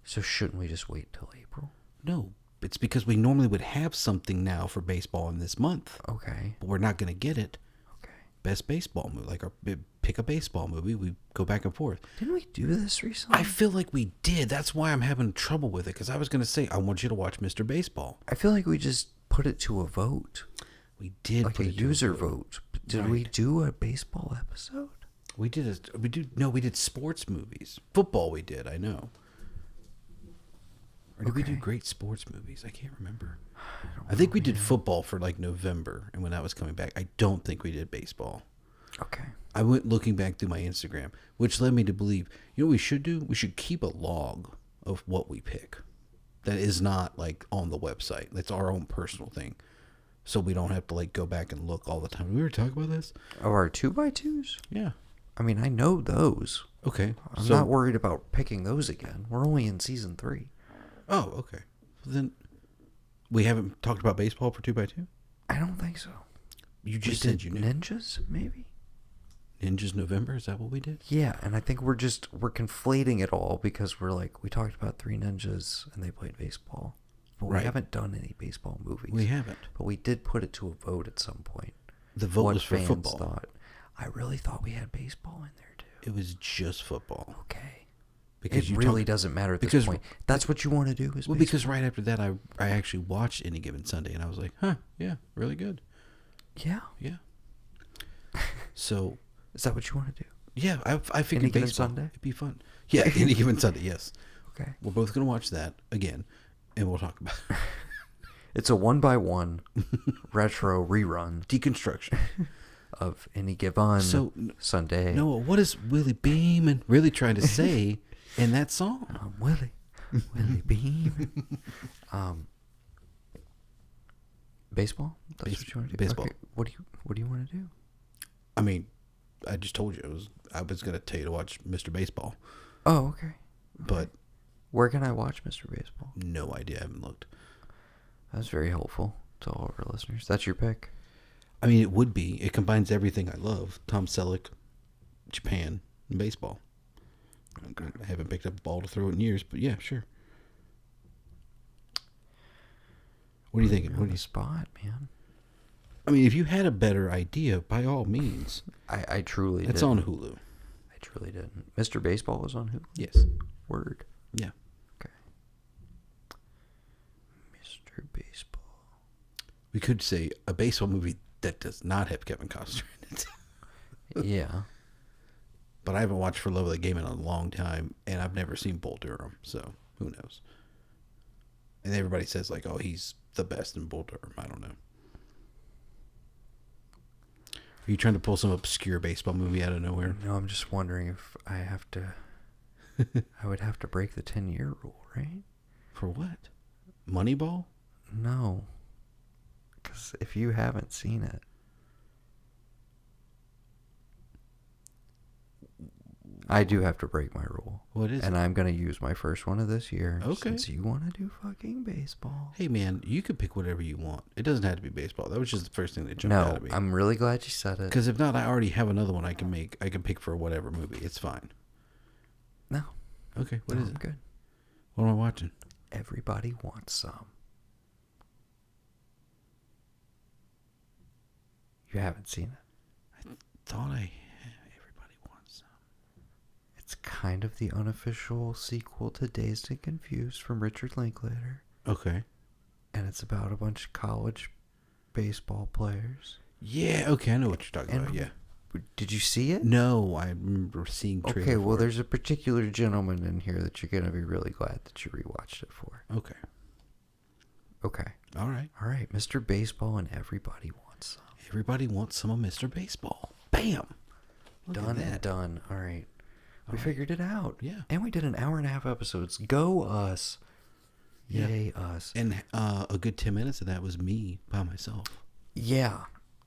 shouldn't we just wait till April? No, it's because we normally would have something now for baseball in this month. Okay. But we're not going to get it. Okay. Best baseball movie, like our pick a baseball movie. We go back and forth. Didn't we do this recently? I feel like we did. That's why I'm having trouble with it, because I was going to say I want you to watch Mr. Baseball. I feel like we just put it to a vote. We did like put a it user to a vote. Did we do a baseball episode? We did sports movies. Football we did, I know. Or did we do great sports movies? I can't remember. I think we did football for like November, and when that was coming back, I don't think we did baseball. Okay. I went looking back through my Instagram, which led me to believe, you know what we should do? We should keep a log of what we pick. That is not like on the website. That's our own personal thing. So we don't have to like go back and look all the time. Did we ever talk about this? Oh, our 2x2s? Yeah. I mean, I know those. Okay. I'm not worried about picking those again. We're only in season 3. Oh, okay. Then we haven't talked about baseball for 2x2? I don't think so. You just said you knew. Ninjas, maybe? Ninjas November? Is that what we did? Yeah, and I think we're conflating it all because we're like, we talked about 3 ninjas and they played baseball. But we haven't done any baseball movies. We haven't. But we did put it to a vote at some point. The vote was for football. I really thought we had baseball in there too. It was just football. Okay. Because it really doesn't matter at this point. That's what you want to do is baseball. Because right after that, I actually watched Any Given Sunday, and I was like, huh, yeah, really good. Yeah. Yeah. So... Is that what you want to do? Yeah, I figured Any Given baseball. Sunday? It'd be fun. Yeah, Any Given Sunday, yes. Okay. We're both going to watch that again, and we'll talk about it. It's a 1x1 retro rerun. Deconstruction. Of Any Given Sunday. Noah, what is Willie Beeman really trying to say in that song? Willie Beeman. Baseball? That's what you want to do? Baseball. Okay. What do you want to do? I mean, I just told you I was going to tell you to watch Mr. Baseball. Oh, okay. But where can I watch Mr. Baseball? No idea. I haven't looked. That's very helpful to all of our listeners. That's your pick? I mean, it would be. It combines everything I love. Tom Selleck, Japan, and baseball. I haven't picked up a ball to throw in years, but yeah, sure. What are you thinking? What are you spot, man? I mean, if you had a better idea, by all means. I truly didn't. It's on Hulu. I truly didn't. Mr. Baseball was on Hulu? Yes. Word. Yeah. Okay. Mr. Baseball. We could say a baseball movie that does not have Kevin Costner in it. Yeah. But I haven't watched For Love of the Game in a long time, and I've never seen Bull Durham, so who knows? And everybody says, like, oh, he's the best in Bull Durham. I don't know. Are you trying to pull some obscure baseball movie out of nowhere? No, I'm just wondering if I have to... I would have to break the 10-year rule, right? For what? Moneyball? No. Because if you haven't seen it... I do have to break my rule. What is and it? I'm going to use my first one of this year. Okay. Since you want to do fucking baseball. Hey, man, you can pick whatever you want. It doesn't have to be baseball. That was just the first thing that jumped out at me. I'm really glad you said it. Because if not, I already have another one I can make. I can pick for whatever movie. It's fine. No. Okay, what is it? Good. What am I watching? Everybody Wants Some. You haven't seen it. Thought I Everybody Wants Some. It's kind of the unofficial sequel to Dazed and Confused from Richard Linklater. Okay. And it's about a bunch of college baseball players. Yeah, okay, I know what you're talking about, yeah. Did you see it? No, I remember seeing trailer Okay, well, for it. there's a particular gentleman in here that you're going to be really glad that you rewatched it for. Okay. Okay. All right. All right, Mr. Baseball and Everybody Wants Some. Everybody wants some of Mr. Baseball. Bam! Look Done at that. and done. All right. We All right. figured it out. Yeah. And we did an hour and a half episodes. Go us. Yeah. Yay us. And a good 10 minutes of that was me by myself. Yeah.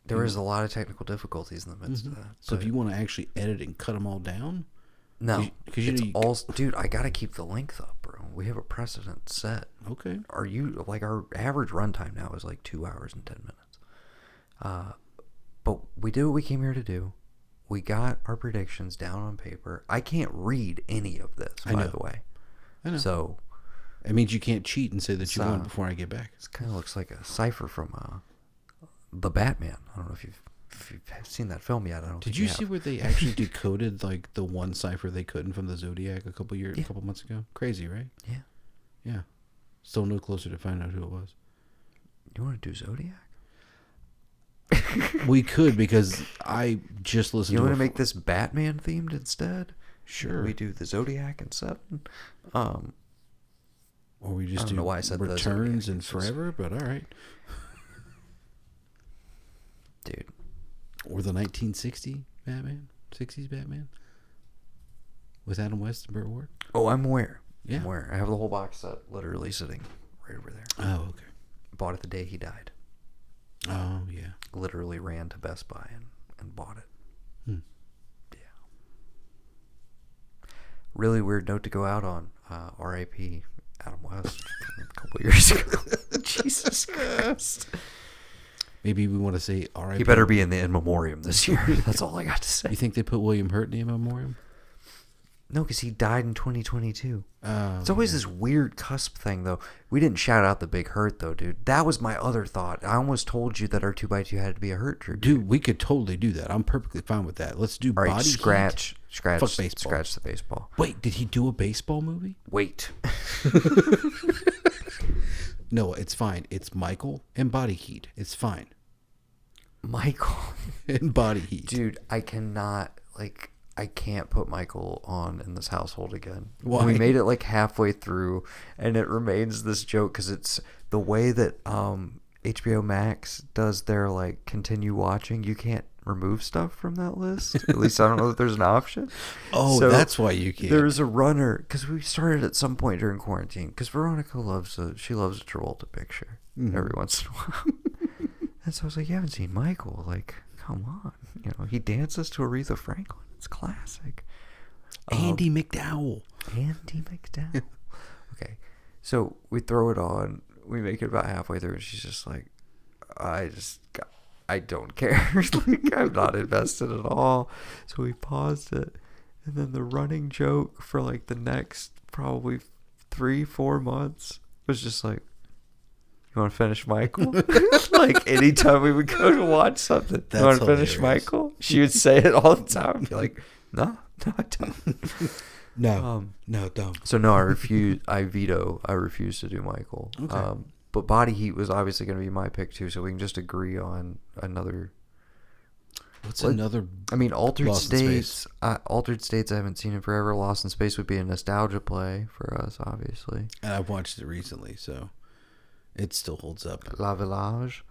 There was a lot of technical difficulties in the midst of that. So if you want to actually edit and cut them all down, No. because It's all... Dude, I got to keep the length up, bro. We have a precedent set. okay. Are you... Like, our average runtime now is like 2 hours and 10 minutes. But we did what we came here to do. We got our predictions down on paper. I can't read any of this, by the way. I know. So... It means you can't cheat and say that you won before I get back. This kind of looks like a cipher from The Batman. I don't know if you've seen that film yet. I don't. Did think you have. see where they actually decoded like the one cipher they couldn't from the Zodiac a couple months ago? Crazy, right? Yeah. Yeah. Still no closer to find out who it was. You want to do Zodiac? We could, because I just listened You to want to make this Batman themed instead? Sure. We do the Zodiac and 7. Or we just I don't do know why I said the Returns Zodiac. and Forever, but all right. Dude. Or the 1960 Batman, 60s Batman, with Adam West and Burt Ward. Oh, I'm aware. Yeah. I'm aware. I have the whole box set literally sitting right over there. Oh, okay. Bought it the day he died. Oh, yeah. Literally ran to Best Buy and bought it. Yeah. Really weird note to go out on. R.I.P. Adam West a couple years ago. Jesus Christ. Maybe we want to say R.I.P. He better be in the in memoriam this year. That's all I got to say. You think they put William Hurt in the in memoriam? No, because he died in 2022. Oh, It's always this weird cusp thing, though. We didn't shout out the big Hurt, though, dude. That was my other thought. I almost told you that our 2x2 had to be a Hurt tribute. Dude, we could totally do that. I'm perfectly fine with that. Let's do All right, Body scratch Fuck baseball. Scratch the baseball. Wait, did he do a baseball movie? Wait. No, it's fine. It's Michael and Body Heat. It's fine. Michael. And Body Heat. Dude, I cannot, I can't put Michael on in this household again. Why? We made it halfway through, and it remains this joke because it's the way that HBO Max does their continue watching. You can't remove stuff from that list. At least I don't know if there's an option. Oh, So that's why you can't. There's a runner because we started at some point during quarantine because Veronica loves a Travolta picture every once in a while. And so I was like, you haven't seen Michael. Come on. He dances to Aretha Franklin. It's classic. Andy McDowell. Andy McDowell. Okay. So we throw it on. We make it about halfway through, and she's just like, I don't care. I'm not invested at all. So we paused it. And then the running joke for the next probably 3-4 months was just like, you want to finish Michael? Anytime we would go to watch something, That's you want to finish hilarious. Michael? She would say it all the time. I'd be like, no, I don't. No, don't. So no, I refuse. I refuse to do Michael. Okay. But Body Heat was obviously going to be my pick too, so we can just agree on another. What's another? I mean, Altered Lost in States. Altered States. I haven't seen in forever. Lost in Space would be a nostalgia play for us, obviously. And I've watched it recently, so it still holds up. La Village.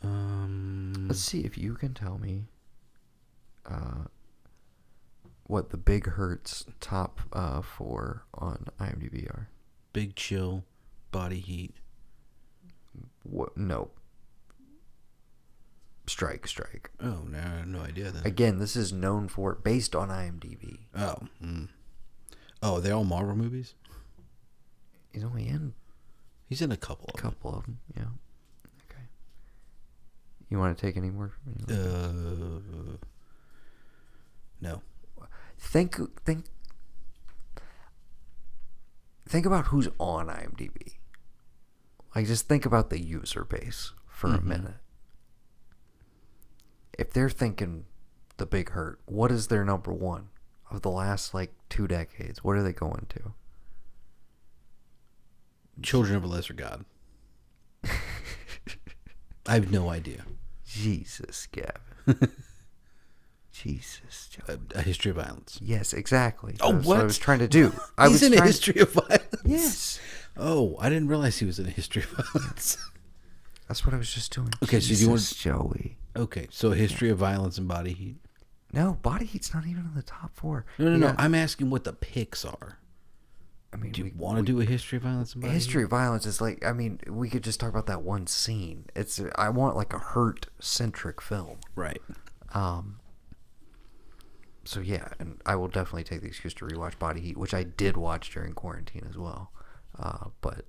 Let's see if you can tell me what the Big Hurt's top 4 on IMDb are. Big Chill, Body Heat. What? No. Strike. Oh, no, I have no idea then. Again, this is known for, based on IMDb. Oh. Oh, are they all Marvel movies? He's only in He's in a couple a of them. couple of them, yeah. Okay. You want to take any more? No. Think about who's on IMDb. Like, just think about the user base for a minute. If they're thinking The Big Hurt, what is their number one of the last, 2 decades? What are they going to? Children of a Lesser God. I have no idea. Jesus, Gavin. Jesus, Joe. A History of Violence. Yes, exactly. Oh, That's what? I was trying to do. He's in A History of Violence? Yes. Oh, I didn't realize he was in A History of Violence. That's what I was just doing. Okay, Jesus, so do you want Joey? Okay, so A History of Violence and Body Heat. No, Body Heat's not even in the top 4. No. I'm asking what the picks are. I mean, Do you want to do A History of Violence and Body History Heat? of Violence is we could just talk about that one scene. I want a Hurt-centric film. Right. So yeah, and I will definitely take the excuse to rewatch Body Heat, which I did watch during quarantine as well. But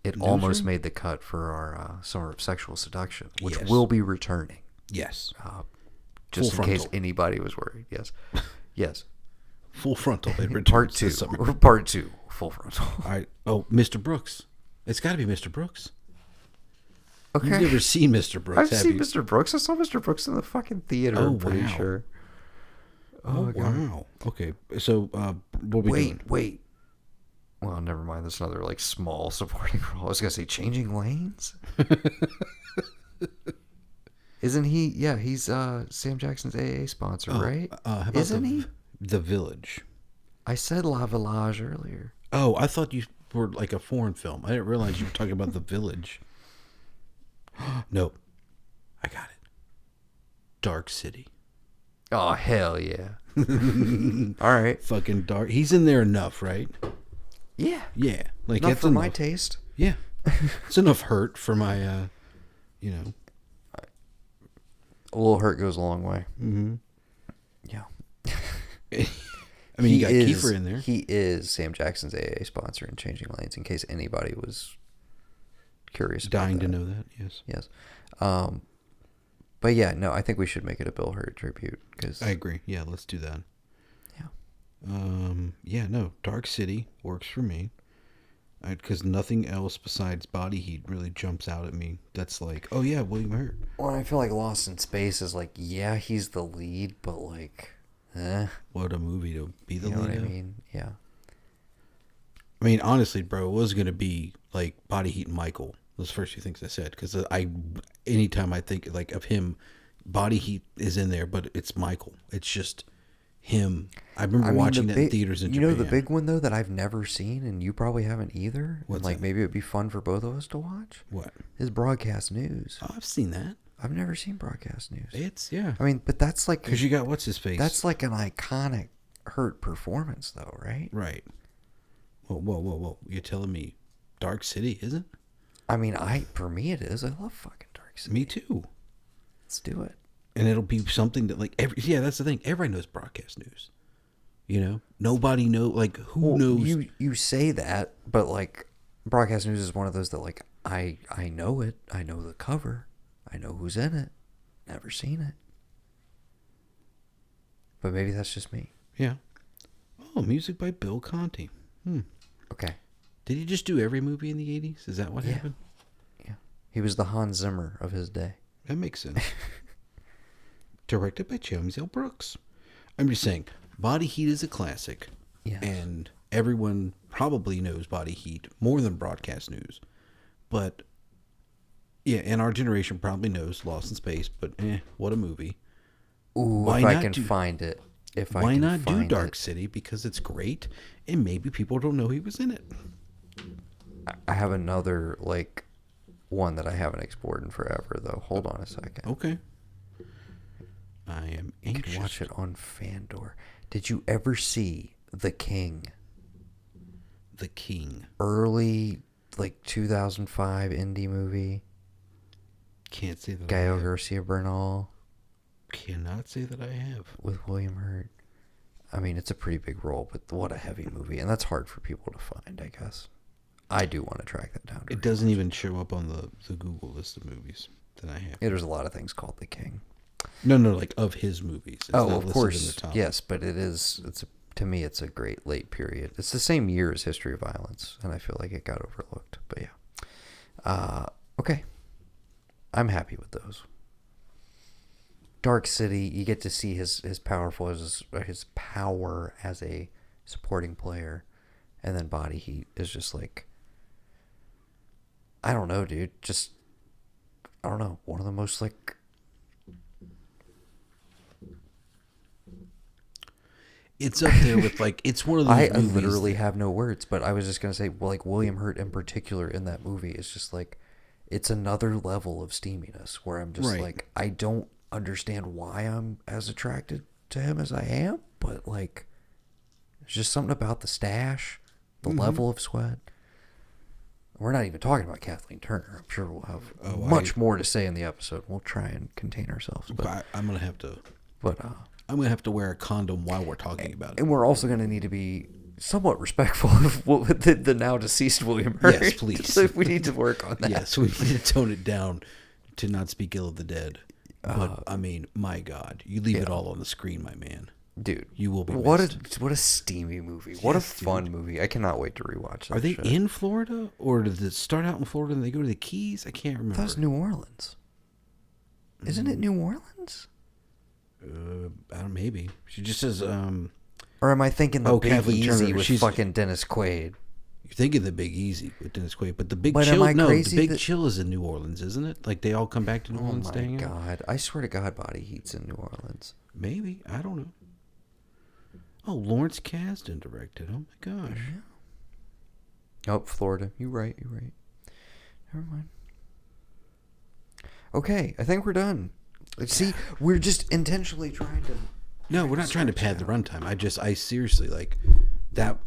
it almost made the cut for our Summer of Sexual Seduction, which will be returning. Yes. Just Full in case frontal. anybody was worried. Yes. Full Frontal. It returns Part two. this summer. Part 2. Full Frontal. All right. Oh, Mr. Brooks. It's got to be Mr. Brooks. Okay. You've never seen Mr. Brooks, I've have seen you? Mr. Brooks. I saw Mr. Brooks in the fucking theater. I'm pretty sure. Oh, wow. Okay. So, what are we doing? Wait. Well, never mind. That's another small supporting role. I was gonna say Changing Lanes. Isn't he? Yeah, he's Sam Jackson's AA sponsor, right? How about Isn't he? The Village. I said La Village earlier. Oh, I thought you were a foreign film. I didn't realize you were talking about The Village. Nope. I got it. Dark City. Oh, hell yeah. All right. Fucking dark. He's in there enough, right? Yeah. Yeah. Not that's for my enough. taste. Yeah. It's enough hurt for my, A little hurt goes a long way. Mm-hmm. Yeah. I mean, you got Kiefer in there. He is Sam Jackson's AA sponsor in Changing Lanes, in case anybody was curious about Dying that. to know that, yes. Yes. But yeah, no, I think we should make it a Bill Hurt tribute. Cause, I agree. Yeah, let's do that. Yeah. Yeah, no, Dark City works for me. Because nothing else besides Body Heat really jumps out at me. That's oh yeah, William Hurt. Well, I feel like Lost in Space is yeah, he's the lead, but What a movie to be the you know lead what I of. mean? Yeah. I mean, honestly, bro, it was going to be Body Heat and Michael. Those first few things I said. Because anytime I think of him, Body Heat is in there, but it's Michael. It's just him. I remember watching that in theaters in Japan. You know the big one, though, that I've never seen, and you probably haven't either? What's and that? Maybe it would be fun for both of us to watch? What? Is Broadcast News. Oh, I've seen that. I've never seen Broadcast News. It's, yeah. I mean, but that's Because you got what's-his-face. That's an iconic Hurt performance, though, right? Right. Whoa. You're telling me Dark City isn't? I mean, for me it is. I love fucking Dark City. Me too. Let's do it. And it'll be something that that's the thing. Everybody knows Broadcast News. Nobody who knows? You say that, but Broadcast News is one of those that I know it. I know the cover. I know who's in it. Never seen it. But maybe that's just me. Yeah. Oh, music by Bill Conti. Okay. Did he just do every movie in the 80s? Is that what happened? Yeah. He was the Hans Zimmer of his day. That makes sense. Directed by James L. Brooks. I'm just saying, Body Heat is a classic. Yes. And everyone probably knows Body Heat more than Broadcast News. But, yeah, and our generation probably knows Lost in Space, but what a movie. Ooh, if I can find it. Why not do Dark City? Because it's great, and maybe people don't know he was in it. I have another, one that I haven't explored in forever, though. Hold on a second. Okay. I am You anxious. can watch it on Fandor. Did you ever see The King? The King. Early, 2005 indie movie. can't say that Gael I have. Garcia Bernal Cannot say that I have. with William Hurt. I mean, it's a pretty big role, but what a heavy movie. And that's hard for people to find, I guess. I do want to track that down. It doesn't even show up on the Google list of movies that I have. Yeah, there's a lot of things called The King. No, like of his movies. It's not of listed course. in the top. Yes, but to me, it's a great late period. It's the same year as History of Violence, and I feel like it got overlooked. But yeah. Okay. I'm happy with those. Dark City, you get to see his power as a supporting player, and then Body Heat is just like, I don't know, dude. Just, I don't know, one of the most like. It's up there with like, it's one of those I movies literally have no words, but I was just gonna say, well, like William Hurt in particular in that movie is just like, it's another level of steaminess where I'm just like, I don't understand why I'm as attracted to him as I am, but like, there's just something about the stash, the level of sweat. We're not even talking about Kathleen Turner. I'm sure we'll have much more to say in the episode. We'll try and contain ourselves. But I'm gonna have to. But I'm gonna have to wear a condom while we're talking about it. And we're also gonna need to be somewhat respectful of the now deceased William Hurt. Yes, please. So we need to work on that. Yes, we need to tone it down to not speak ill of the dead. But I mean, my God, you leave it all on the screen, my man. Dude, you will be what missed. What a steamy movie. What a fun movie. I cannot wait to rewatch that. Are they in Florida, or did it start out in Florida and they go to the Keys? I can't remember. That was New Orleans. Isn't it New Orleans? I don't know, maybe. She just says or am I thinking the Big Kathleen Easy Turner. with fucking Dennis Quaid? You're thinking the Big Easy with Dennis Quaid, but the Big But Chill, am I no, the crazy Big that- Chill is in New Orleans, isn't it? Like they all come back to New Orleans to hang out? Oh my God. I swear to God, Body Heat's in New Orleans. Maybe. I don't know. Oh, Lawrence Kasdan directed. Oh my gosh. Oh, Florida. You're right. Never mind. Okay, I think we're done. See, we're just intentionally trying to. No, we're not trying to pad the runtime. I seriously like that.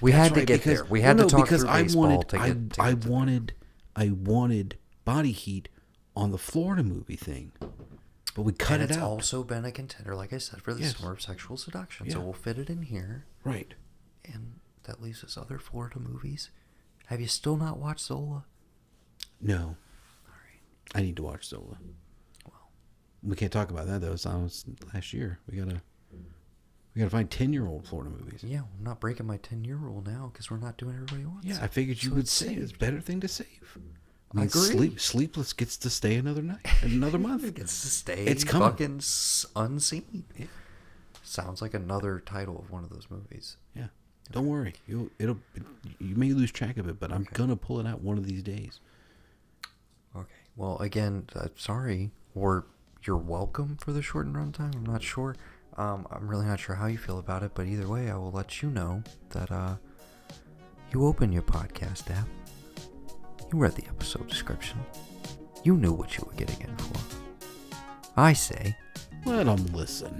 We that's had to right, get because, there. We had to talk because through I baseball wanted, to get. To I get to wanted, I wanted Body Heat on the Florida movie thing, but we cut it it's out. Also been a contender, like I said, for the Summer of Sexual Seduction. So Yeah. we'll fit it in here. Right. And that leaves us other Florida movies. Have you still not watched Zola? No. All right. I need to watch Zola. Well, We can't talk about that though. It's almost last year. We gotta find 10-year-old Florida movies. yeah, I'm not breaking my 10-year rule now because we're not doing Everybody Wants. Yeah, I figured you would say it's a better thing to save. I mean, agree. Sleepless gets to stay another night, another month. It gets to stay It's coming. fucking unseen. Yeah. Sounds like another title of one of those movies. Yeah. Don't worry. You may lose track of it, but I'm gonna pull it out one of these days. Okay. Well, again, sorry, or you're welcome for the shortened runtime. I'm not sure. I'm really not sure how you feel about it, but either way, I will let you know that you open your podcast app, you read the episode description, you knew what you were getting in for. I say, Let them listen.